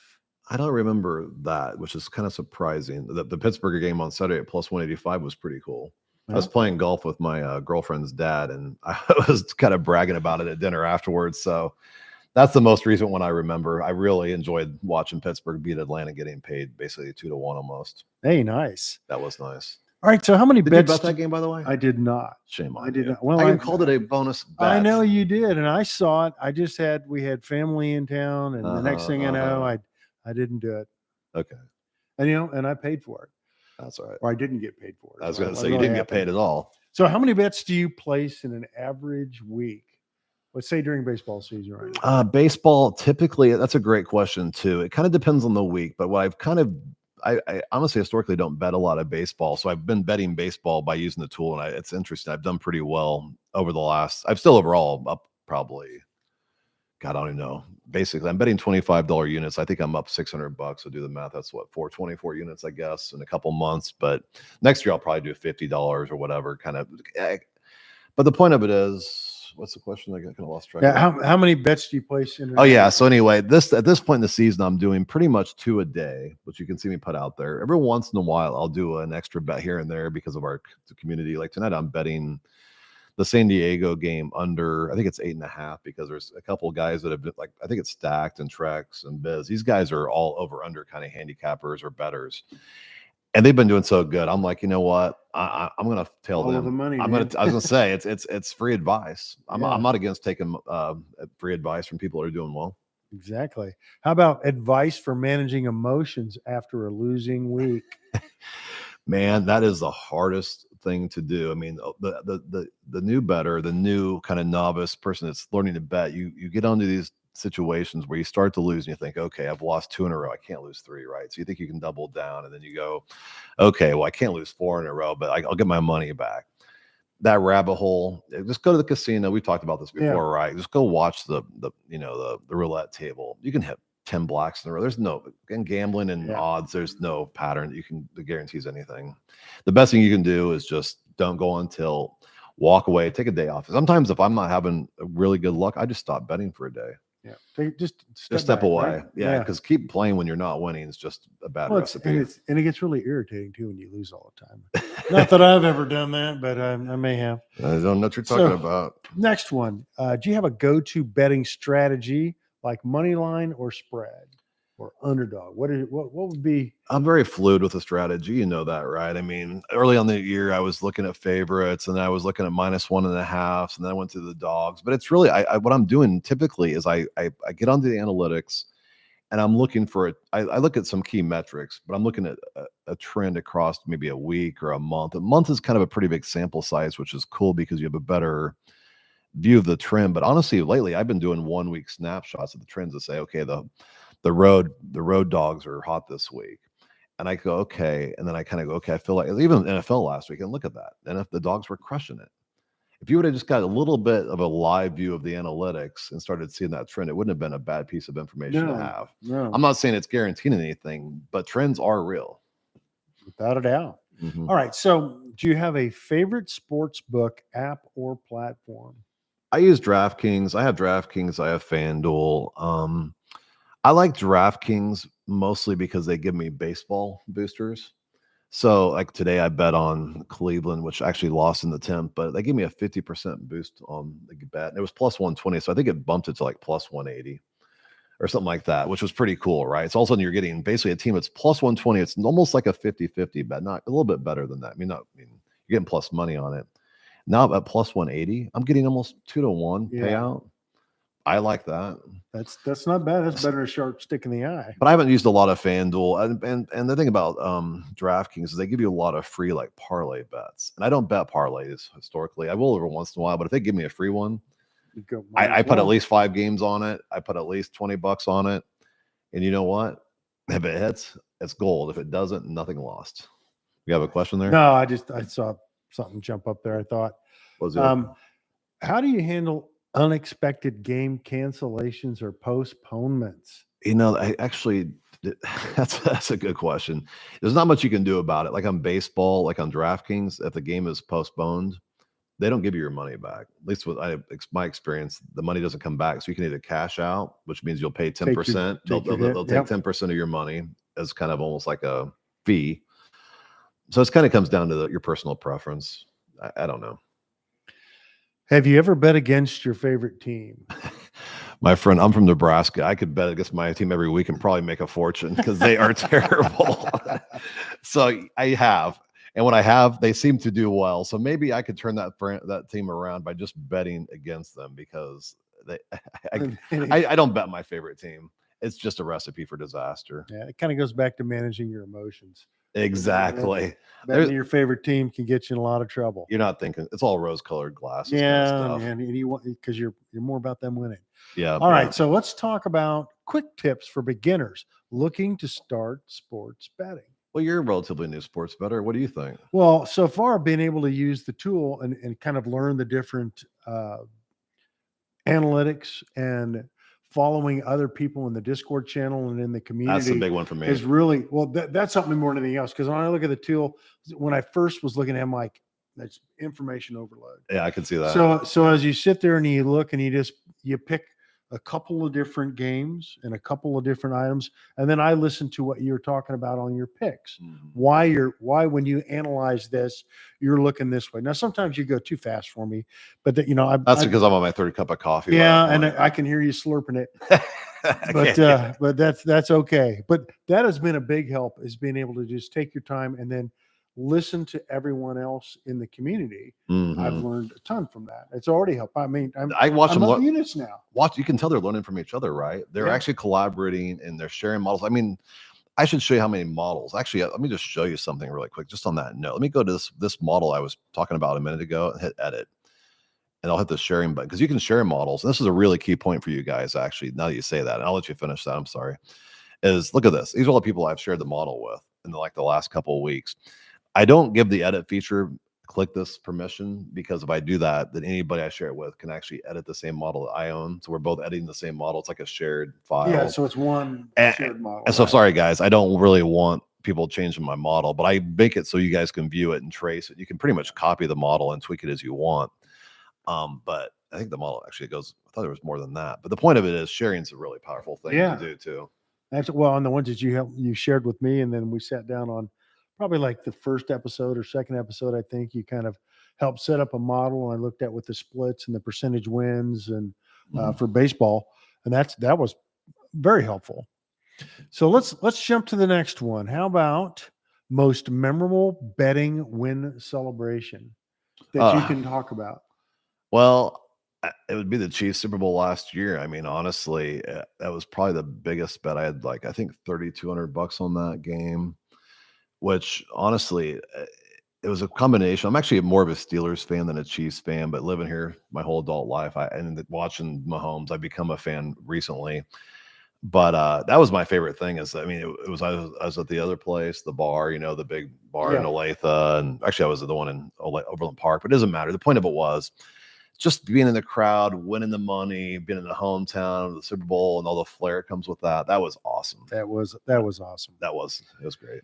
I don't remember that, which is kind of surprising. The Pittsburgh game on Saturday at plus 185 was pretty cool. I was playing golf with my girlfriend's dad, and I was kind of bragging about it at dinner afterwards. So That's the most recent one I remember. I really enjoyed watching Pittsburgh beat Atlanta, getting paid basically 2-1 almost. Hey, nice. That was nice. All right. So how many Did you bets bet that game, by the way? I did not. Shame on I did you. not. Well, I even called it a bonus bet. I know you did, and I saw it. We had family in town, and the next thing I know, I didn't do it. Okay. And I paid for it. That's all right. Or I didn't get paid for it. I was going to say, you didn't get paid at all. So how many bets do you place in an average week? Let's say during baseball season, right? Baseball, typically, that's a great question too. It kind of depends on the week, but what I honestly historically don't bet a lot of baseball. So I've been betting baseball by using the tool, and it's interesting. I've done pretty well over the last, I'm still overall up probably, God, I don't even know. Basically, I'm betting $25 units. I think I'm up $600. So do the math. That's what, 424 units, I guess, in a couple months. But next year I'll probably do $50 or whatever kind of. But the point of it is, what's the question? I kind of lost track. Yeah. How many bets do you place in? Oh yeah. So anyway, at this point in the season, I'm doing pretty much 2 a day, which you can see me put out there. Every once in a while, I'll do an extra bet here and there because of our community. Like tonight, I'm betting the San Diego game under, I think it's 8.5, because there's a couple of guys that have been, like, I think it's Stacked and Trex and Biz. These guys are all over under kind of handicappers or bettors. And they've been doing so good. I'm like, you know what? I'm going to tell All them. of the money, I was going to say it's free advice. I'm not against taking free advice from people who are doing well. Exactly. How about advice for managing emotions after a losing week? Man, that is the hardest thing to do. I mean, the new bettor, the new kind of novice person that's learning to bet, you get onto these situations where you start to lose and you think, okay, I've lost 2 in a row. I can't lose 3, right? So you think you can double down, and then you go, okay, well, I can't lose 4 in a row, but I'll get my money back. That rabbit hole, just go to the casino. We've talked about this before, right? Just go watch the roulette table. You can hit 10 blacks in a row. There's no, in gambling and odds, there's no pattern that guarantees anything. The best thing you can do is just don't go until, walk away, take a day off. Sometimes if I'm not having really good luck, I just stop betting for a day. Yeah, just step back, away. Right? Yeah, because keep playing when you're not winning is just a bad recipe. And it gets really irritating too when you lose all the time. Not that I've ever done that, but I may have. I don't know what you're talking about. Next one. Do you have a go-to betting strategy like money line or spread or underdog? What would be? I'm very fluid with the strategy. You know that, right? I mean, early on the year, I was looking at favorites, and I was looking at -1.5, and then I went to the dogs. But it's really, what I'm doing typically is I get onto the analytics, and I'm looking for it. I look at some key metrics, but I'm looking at a trend across maybe a week or a month. A month is kind of a pretty big sample size, which is cool because you have a better view of the trend. But honestly, lately I've been doing 1 week snapshots of the trends to say, okay, the road dogs are hot this week. And I go, okay. And then I kind of go, okay, I feel like even NFL last week, and look at that. And if the dogs were crushing it, if you would have just got a little bit of a live view of the analytics and started seeing that trend, it wouldn't have been a bad piece of information to have. No. I'm not saying it's guaranteeing anything, but trends are real. Without a doubt. Mm-hmm. All right. So do you have a favorite sports book app or platform? I use DraftKings. I have DraftKings. I have FanDuel. I like DraftKings mostly because they give me baseball boosters. So like today I bet on Cleveland, which actually lost in the 10th, but they gave me a 50% boost on the bet. And it was +120. So I think it bumped it to like +180 or something like that, which was pretty cool, right? So all of a sudden you're getting basically a team that's +120. It's almost like a 50-50 bet, not a little bit better than that. You're getting plus money on it. Now at +180, I'm getting almost 2-1 payout. I like that. That's not bad. That's better than a sharp stick in the eye. But I haven't used a lot of FanDuel. And the thing about DraftKings is they give you a lot of free like parlay bets. And I don't bet parlays historically. I will every once in a while, but if they give me a free one, I put at least 5 games on it. I put at least $20 on it. And you know what? If it hits, it's gold. If it doesn't, nothing lost. You have a question there? No, I saw something jump up there. I thought, was it? How do you handle unexpected game cancellations or postponements? I actually, that's a good question. There's not much you can do about it. Like on baseball, like on DraftKings, if the game is postponed, they don't give you your money back. At least with my experience, the money doesn't come back. So you can either cash out, which means you'll pay 10%. They'll take 10% of your money as kind of almost like a fee. So it kind of comes down to your personal preference. I don't know. Have you ever bet against your favorite team? My friend, I'm from Nebraska. I could bet against my team every week and probably make a fortune because they are terrible. So I have, and when I have, they seem to do well. So maybe I could turn that team around by just betting against them because I don't bet my favorite team. It's just a recipe for disaster. Yeah, it kind of goes back to managing your emotions. Exactly. Betting your favorite team can get you in a lot of trouble. You're not thinking it's all rose-colored glasses. Yeah, kind of stuff. man, and you want because you're more about them winning. Yeah. All right, so let's talk about quick tips for beginners looking to start sports betting. Well, you're a relatively new sports bettor. What do you think? Well, so far, being able to use the tool and kind of learn the different analytics and following other people in the Discord channel and in the community. That's the big one for me. Is really, well, that's something more than anything else. Because when I look at the tool, when I first was looking at it, I'm like, that's information overload. Yeah, I can see that. So as you sit there and you look and you pick a couple of different games and a couple of different items, and then I listen to what you're talking about on your picks. Mhm. Why when you analyze this, you're looking this way. Now sometimes you go too fast for me, but That's because I'm on my third cup of coffee. Yeah, and I can hear you slurping it. But that's okay. But that has been a big help, is being able to just take your time and then listen to everyone else in the community. I've learned a ton from that. It's already helped. I mean, I watch them up units now. You can tell they're learning from each other, right? They're Yeah. actually collaborating and they're sharing models. I mean, I should show you how many models. Actually, let me just show you something really quick. Just on that note, let me go to this model I was talking about a minute ago and hit edit. And I'll hit the sharing button because you can share models. And this is a really key point for you guys, actually, now that you say that. And I'll let you finish that. I'm sorry. Is look at this. These are all the people I've shared the model with in the last couple of weeks. I don't give the edit feature, click this permission, because if I do that, then anybody I share it with can actually edit the same model that I own. So we're both editing the same model. It's like a shared file. Yeah, so it's one shared model. And so sorry, guys, I don't really want people changing my model, but I make it so you guys can view it and trace it. You can pretty much copy the model and tweak it as you want. But I think the model actually goes, I thought there was more than that. But the point of it is sharing is a really powerful thing to do too. Actually, well, on the ones that you shared with me, and then we sat down on probably like the first episode or second episode, I think you kind of helped set up a model, and I looked at with the splits and the percentage wins and for baseball, and that was very helpful. So let's jump to the next one. How about most memorable betting win celebration that you can talk about? Well, it would be the Chiefs Super Bowl last year. I mean, honestly, that was probably the biggest bet. I had I think $3,200 on that game, which honestly, it was a combination. I'm actually more of a Steelers fan than a Chiefs fan, but living here my whole adult life, and watching Mahomes, I've become a fan recently. But that was my favorite thing. I was at the other place, the bar, the big bar in Olathe, and actually I was at the one in Overland Park. But it doesn't matter. The point of it was just being in the crowd, winning the money, being in the hometown of the Super Bowl, and all the flair comes with that. That was awesome. That was awesome. It was great.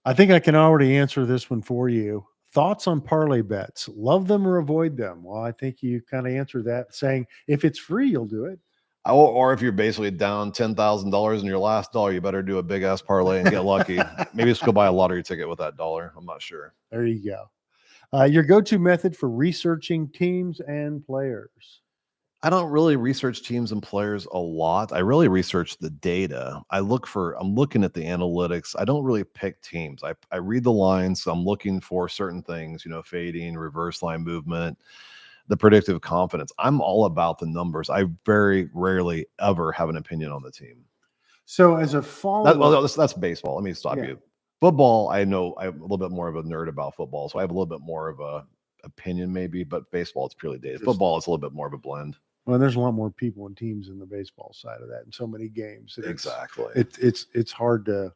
I think I can already answer this one for you. Thoughts on parlay bets? Love them or avoid them? Well, I think you kind of answered that saying if it's free, you'll do it. Or if you're basically down $10,000 in your last dollar, you better do a big ass parlay and get lucky. Maybe just go buy a lottery ticket with that dollar. I'm not sure. There you go. Your go-to method for researching teams and players? I don't really research teams and players a lot. I really research the data. I'm looking at the analytics. I don't really pick teams. I read the lines. So I'm looking for certain things, fading, reverse line movement, the predictive confidence. I'm all about the numbers. I very rarely ever have an opinion on the team. So as a follow-up, that's baseball. Let me stop you. Football, I know I'm a little bit more of a nerd about football, so I have a little bit more of a opinion maybe, but baseball, it's purely data. Football is a little bit more of a blend. Well, there's a lot more people and teams in the baseball side of that, and so many games. Exactly. It's hard to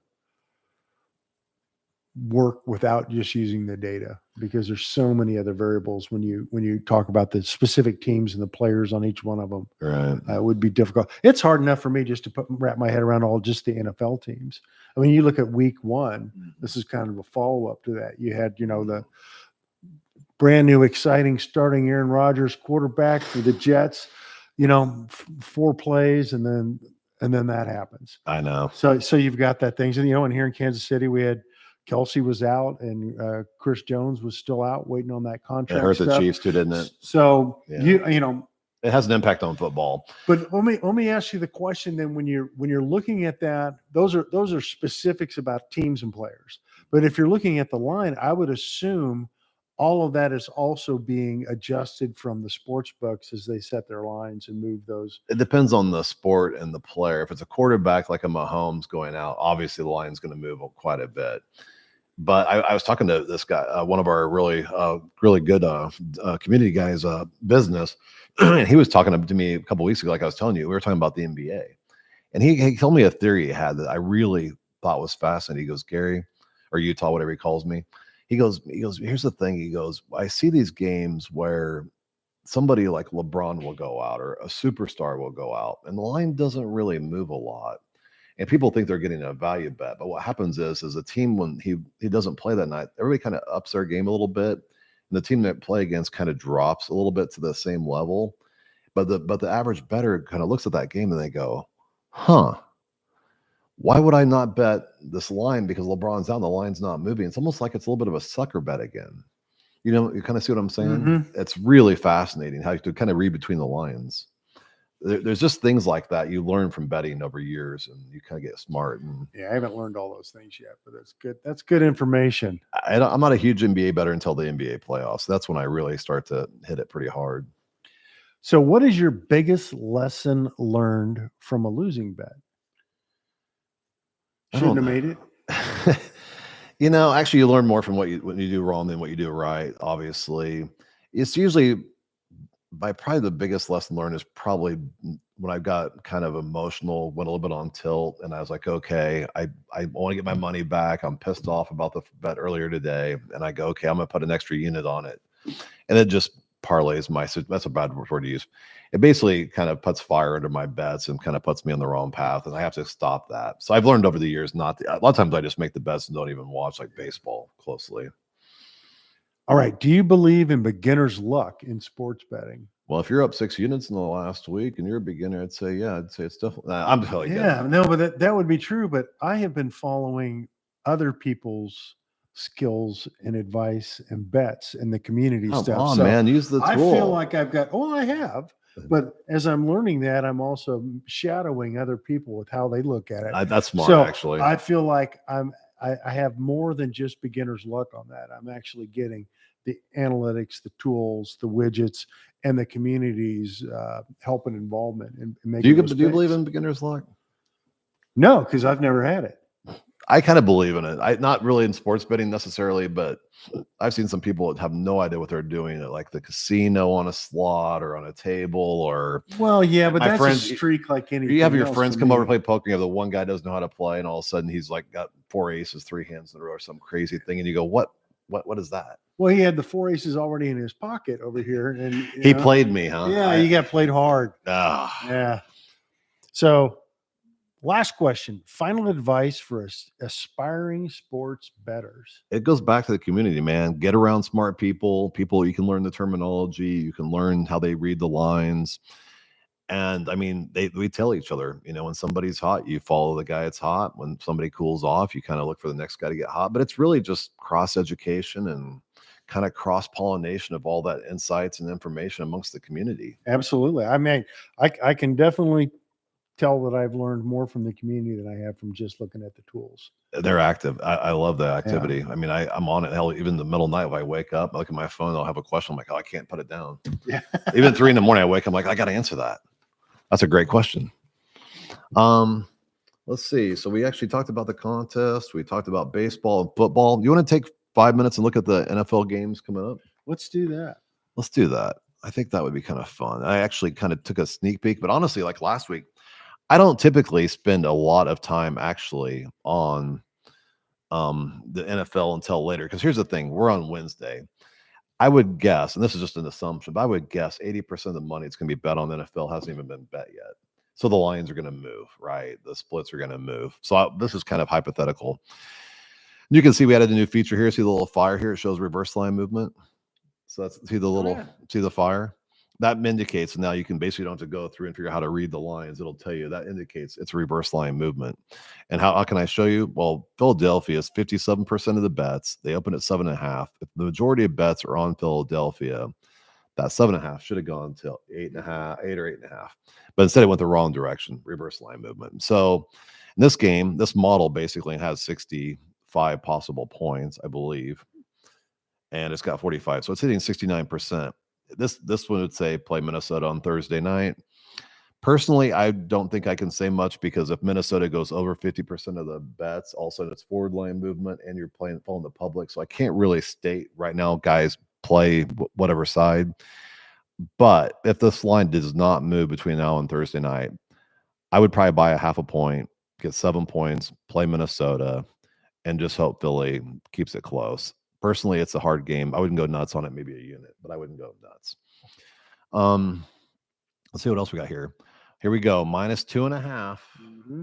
work without just using the data because there's so many other variables when you talk about the specific teams and the players on each one of them. Right. It would be difficult. It's hard enough for me just to wrap my head around all just the NFL teams. I mean, you look at week one, this is kind of a follow-up to that. You had, the brand new, exciting starting Aaron Rodgers quarterback for the Jets, 4 plays and then that happens. I know. So you've got that thing. And here in Kansas City, we had Kelsey was out and Chris Jones was still out waiting on that contract. It hurt the Chiefs too, didn't it? So It has an impact on football. But let me ask you the question then. When you're looking at that, those are specifics about teams and players. But if you're looking at the line, I would assume all of that is also being adjusted from the sports books as they set their lines and move those. It depends on the sport and the player. If it's a quarterback like a Mahomes going out, obviously the line's going to move quite a bit. But I was talking to this guy, one of our really good community guys, business, and he was talking to me a couple of weeks ago. Like I was telling you, we were talking about the NBA, and he told me a theory he had that I really thought was fascinating. He goes, Gary, or Utah, whatever he calls me. He goes. Here's the thing. He goes, I see these games where somebody like LeBron will go out or a superstar will go out, and the line doesn't really move a lot. And people think they're getting a value bet, but what happens is a team when he doesn't play that night, everybody kind of ups their game a little bit, and the team that play against kind of drops a little bit to the same level. But the average bettor kind of looks at that game and they go, "Huh? Why would I not bet this line because LeBron's out, and the line's not moving?" It's almost like it's a little bit of a sucker bet again. You know, you kind of see what I'm saying? Mm-hmm. It's really fascinating how you can kind of read between the lines. There's just things like that you learn from betting over years, and you kind of get smart. And yeah, I haven't learned all those things yet, but that's good. That's good information. I'm not a huge NBA bettor until the NBA playoffs. That's when I really start to hit it pretty hard. So, what is your biggest lesson learned from a losing bet? Shouldn't have made it. You know, actually, you learn more from what you do wrong than what you do right. Obviously, it's usually probably the biggest lesson learned is probably when I got kind of emotional, went a little bit on tilt, and I was like, okay, I want to get my money back. I'm pissed off about the bet earlier today, and I go, okay, I'm gonna put an extra unit on it, and it just parlays that's a bad word to use. It basically kind of puts fire under my bets and kind of puts me on the wrong path, and I have to stop that. So I've learned over the years a lot of times I just make the bets and don't even watch like baseball closely. All right. Do you believe in beginner's luck in sports betting? Well, if you're up 6 units in the last week and you're a beginner, I'd say it's definitely. I'm totally kidding. No, but that would be true. But I have been following other people's skills and advice and bets in the community stuff. Oh man, use the tool. I feel like I've got. Oh, I have. But as I'm learning that, I'm also shadowing other people with how they look at it. That's smart, actually. I feel like I have more than just beginner's luck on that. I'm actually getting the analytics, the tools, the widgets, and the community's help and involvement. And do you believe in beginner's luck? No, because I've never had it. I kind of believe in it. Not really in sports betting necessarily, but I've seen some people that have no idea what they're doing at like the casino on a slot or on a table or. Well, yeah, but that's a streak like anything. You have your friends come over to play poker. You have the one guy doesn't know how to play, and all of a sudden he's like got 4 aces, 3 hands in a row, or some crazy thing, and you go, what is that? Well, he had the 4 aces already in his pocket over here, and he played me, huh? Yeah, you got played hard. Yeah. So. Last question. Final advice for aspiring sports bettors. It goes back to the community, man. Get around smart people. You can learn the terminology. You can learn how they read the lines. And I mean, we tell each other, you know, when somebody's hot, you follow the guy that's hot. When somebody cools off, you kind of look for the next guy to get hot. But it's really just cross education and kind of cross pollination of all that insights and information amongst the community. Absolutely. I mean, I can definitely tell that I've learned more from the community than I have from just looking at the tools. They're active. I love the activity. Yeah. I mean, I'm on it. Hell, even in the middle of the night, if I wake up, I look at my phone, I'll have a question. I'm like, oh, I can't put it down. Yeah. Even 3 a.m, I wake up, I'm like, I got to answer that. That's a great question. Let's see. So we actually talked about the contest. We talked about baseball and football. You want to take 5 minutes and look at the NFL games coming up? Let's do that. Let's do that. I think that would be kind of fun. I actually kind of took a sneak peek, but honestly, like last week, I don't typically spend a lot of time actually on the NFL until later. Because here's the thing. We're on Wednesday. I would guess, and this is just an assumption, but I would guess 80% of the money that's going to be bet on the NFL hasn't even been bet yet. So the lines are going to move, right? The splits are going to move. So this is kind of hypothetical. You can see we added a new feature here. See the little fire here? It shows reverse line movement. So that's see the fire? That indicates now you can basically don't have to go through and figure out how to read the lines. It'll tell you that indicates it's a reverse line movement. And how can I show you? Well, Philadelphia is 57% of the bets. They open at 7.5. If the majority of bets are on Philadelphia, That 7.5 should have gone till 8.5, 8 or 8.5. But instead it went the wrong direction, reverse line movement. So in this game, this model basically has 65 possible points, I believe. And it's got 45. So it's hitting 69%. This one would say play Minnesota on Thursday night. Personally, I don't think I can say much because if Minnesota goes over 50% of the bets, all of a sudden it's forward line movement and you're following the public. So I can't really state right now, guys, play whatever side. But if this line does not move between now and Thursday night, I would probably buy a half a point, get 7 points, play Minnesota, and just hope Philly keeps it close. Personally, it's a hard game. I wouldn't go nuts on it, maybe a unit, but I wouldn't go nuts. Let's see what else we got here. Here we go. -2.5. Mm-hmm.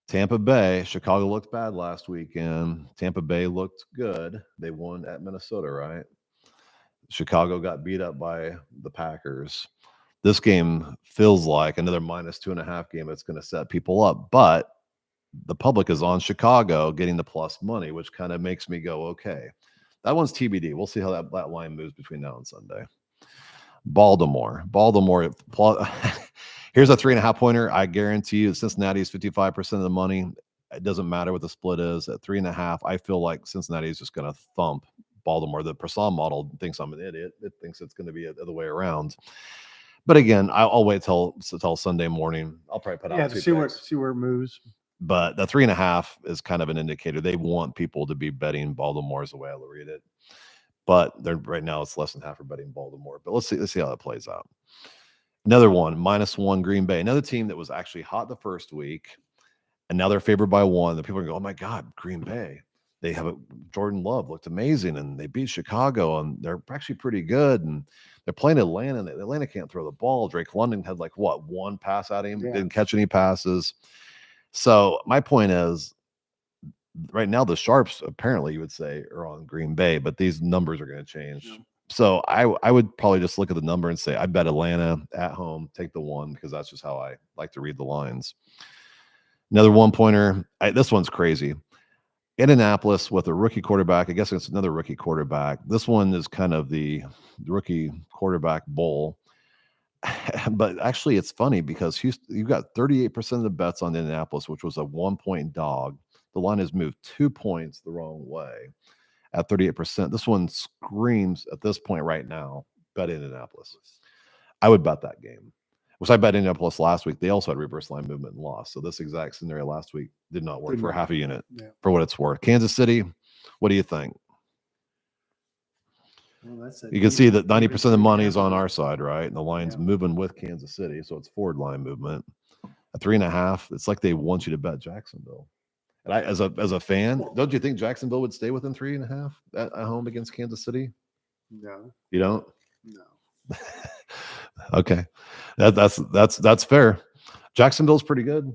Tampa Bay. Chicago looked bad last weekend. Tampa Bay looked good. They won at Minnesota, right? Chicago got beat up by the Packers. This game feels like another -2.5 game that's going to set people up. But the public is on Chicago getting the plus money, which kind of makes me go, okay. That one's TBD. We'll see how that line moves between now and Sunday. Baltimore. Here's a 3.5 pointer. I guarantee you Cincinnati is 55% of the money. It doesn't matter what the split is. At 3.5, I feel like Cincinnati is just going to thump Baltimore. The Person model thinks I'm an idiot. It thinks it's going to be the other way around. But again, I'll wait till Sunday morning. I'll probably put out to see where it moves. But the 3.5 is kind of an indicator. They want people to be betting Baltimore is the way I read it. But right now it's less than half are betting Baltimore. But let's see how that plays out. Another one, -1 Green Bay. Another team that was actually hot the first week, and now they're favored by 1. The people are going, oh my God, Green Bay. They have Jordan Love looked amazing, and they beat Chicago, and they're actually pretty good. And they're playing Atlanta, and Atlanta can't throw the ball. Drake London had one pass at him, didn't catch any passes. So my point is, right now the sharps apparently you would say are on Green Bay, but these numbers are going to change. Yeah. So I would probably just look at the number and say I bet Atlanta at home, take the 1 because that's just how I like to read the lines. Another 1-pointer. This one's crazy. Indianapolis with a rookie quarterback. I guess it's another rookie quarterback. This one is kind of the rookie quarterback bowl. But actually, it's funny because Houston, you've got 38% of the bets on Indianapolis, which was a 1-point dog. The line has moved 2 points the wrong way at 38%. This one screams at this point right now, bet Indianapolis. I would bet that game. Which I bet Indianapolis last week. They also had reverse line movement and loss. So this exact scenario last week did not work for half a unit for what it's worth. Kansas City, what do you think? Well, you can see that 90% of the money is on our side, right? And the line's moving with Kansas City. So it's forward line movement. At 3.5, it's like they want you to bet Jacksonville. And I, as a fan, don't you think Jacksonville would stay within 3.5 at home against Kansas City? No. You don't? No. Okay. That's fair. Jacksonville's pretty good.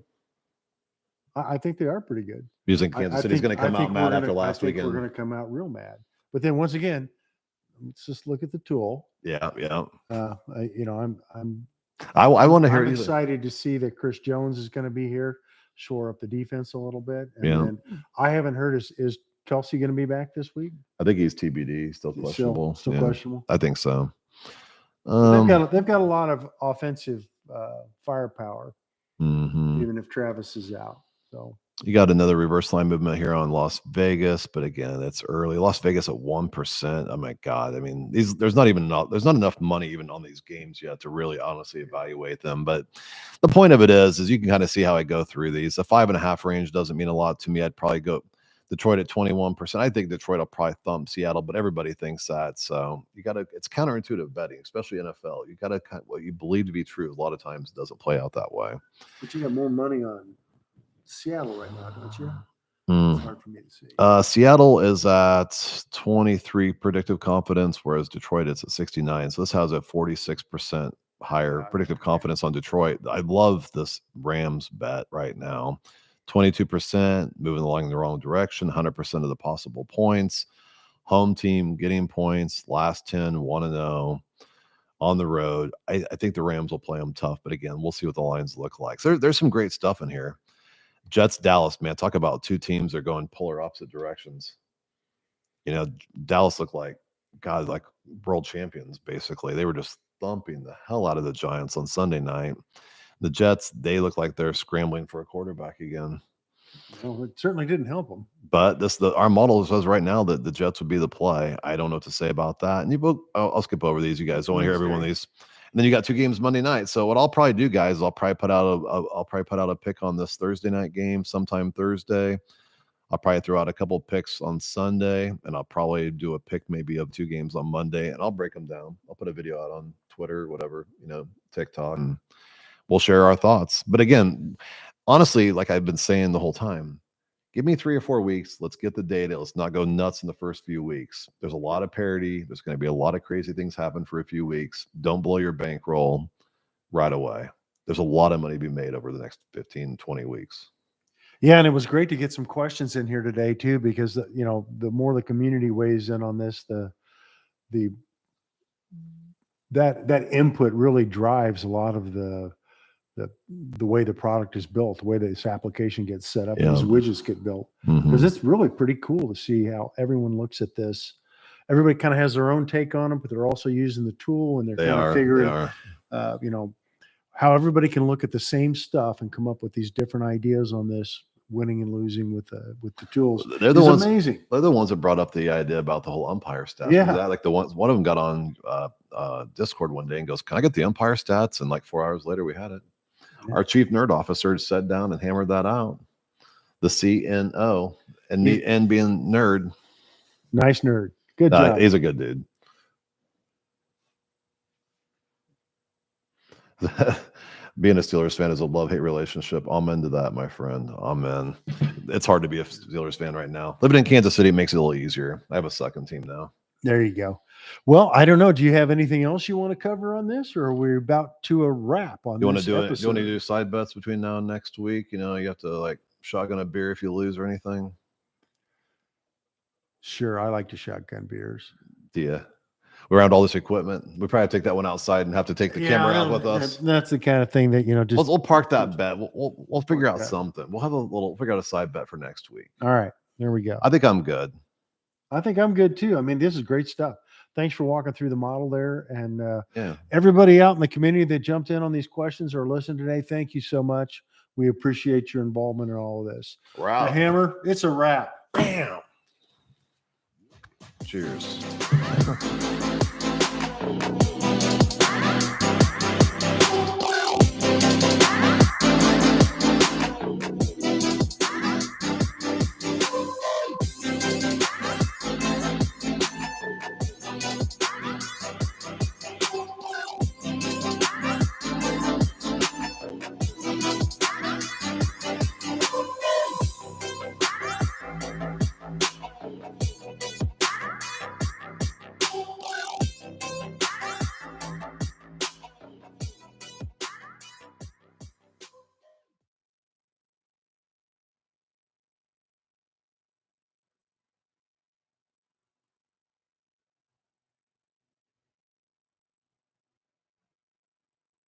I think they are pretty good. You think Kansas City's going to come out mad after last weekend? We're going to come out real mad. But then once again, let's just look at the tool. Yeah. I want to hear. I'm excited to see that Chris Jones is going to be here, shore up the defense a little bit. And then I haven't heard is Kelsey going to be back this week? I think he's TBD, still questionable. Still questionable. I think so. They've got a lot of offensive firepower, even if Travis is out. So you got another reverse line movement here on Las Vegas, but again, it's early. Las Vegas at 1%. Oh my God! I mean, there's not enough money even on these games yet to really honestly evaluate them. But the point of it is you can kind of see how I go through these. The 5.5 range doesn't mean a lot to me. I'd probably go Detroit at 21%. I think Detroit will probably thump Seattle, but everybody thinks that. So it's counterintuitive betting, especially NFL. You got to what you believe to be true. A lot of times it doesn't play out that way. But you got more money on Seattle right now, don't you? It's hard for me to see. Seattle is at 23 predictive confidence, whereas Detroit is at 69. So this has a 46% higher predictive confidence on Detroit. I love this Rams bet right now. 22% moving along the wrong direction, 100% of the possible points. Home team getting points, last 10, 1-0 on the road. I think the Rams will play them tough, but again, we'll see what the lines look like. So there's some great stuff in here. Jets, Dallas, man, talk about two teams that are going polar opposite directions. Dallas looked like God, like world champions, basically. They were just thumping the hell out of the Giants on Sunday night. The Jets, they look like they're scrambling for a quarterback again. Well, it certainly didn't help them. But our model says right now that the Jets would be the play. I don't know what to say about that. And I'll skip over these. You guys don't want to hear every one of these. And then you got 2 games Monday night. So what I'll probably do, guys, I'll probably put out a pick on this Thursday night game sometime Thursday. I'll probably throw out a couple picks on Sunday, and I'll probably do a pick maybe of 2 games on Monday, and I'll break them down. I'll put a video out on Twitter, whatever, TikTok, and we'll share our thoughts. But again, honestly, like I've been saying the whole time, give me 3 or 4 weeks. Let's get the data. Let's not go nuts in the first few weeks. There's a lot of parity. There's going to be a lot of crazy things happen for a few weeks. Don't blow your bankroll right away. There's a lot of money to be made over the next 15, 20 weeks. Yeah, and it was great to get some questions in here today too, because the more the community weighs in on this, that input really drives a lot of the way the product is built, the way this application gets set up, these widgets get built. Because it's really pretty cool to see how everyone looks at this. Everybody kind of has their own take on it, but they're also using the tool and they're kind of figuring, how everybody can look at the same stuff and come up with these different ideas on this winning and losing with the tools. They're the ones amazing. They're the ones that brought up the idea about the whole umpire stats. Yeah. Like one of them got on Discord one day and goes, "Can I get the umpire stats?" And like 4 hours later, we had it. Yeah. Our chief nerd officer sat down and hammered that out. The CNO and the N being nerd. Nice nerd. Good job. He's a good dude. Being a Steelers fan is a love-hate relationship. Amen to that, my friend. Amen. It's hard to be a Steelers fan right now. Living in Kansas City makes it a little easier. I have a second team now. There you go. Well, I don't know. Do you have anything else you want to cover on this, or are we about to a wrap on this? You want to do it? You want to do side bets between now and next week? You have to like shotgun a beer if you lose or anything. Sure, I like to shotgun beers. Yeah. We're around all this equipment. We probably have to take that one outside and have to take the camera out with us. That's the kind of thing that just we'll park that bet. We'll figure out something. We'll figure out a side bet for next week. All right, there we go. I think I'm good. I think I'm good too. I mean, this is great stuff. Thanks for walking through the model there, and everybody out in the community that jumped in on these questions or listened today. Thank you so much. We appreciate your involvement in all of this. Wow. The hammer, it's a wrap. Bam. Cheers.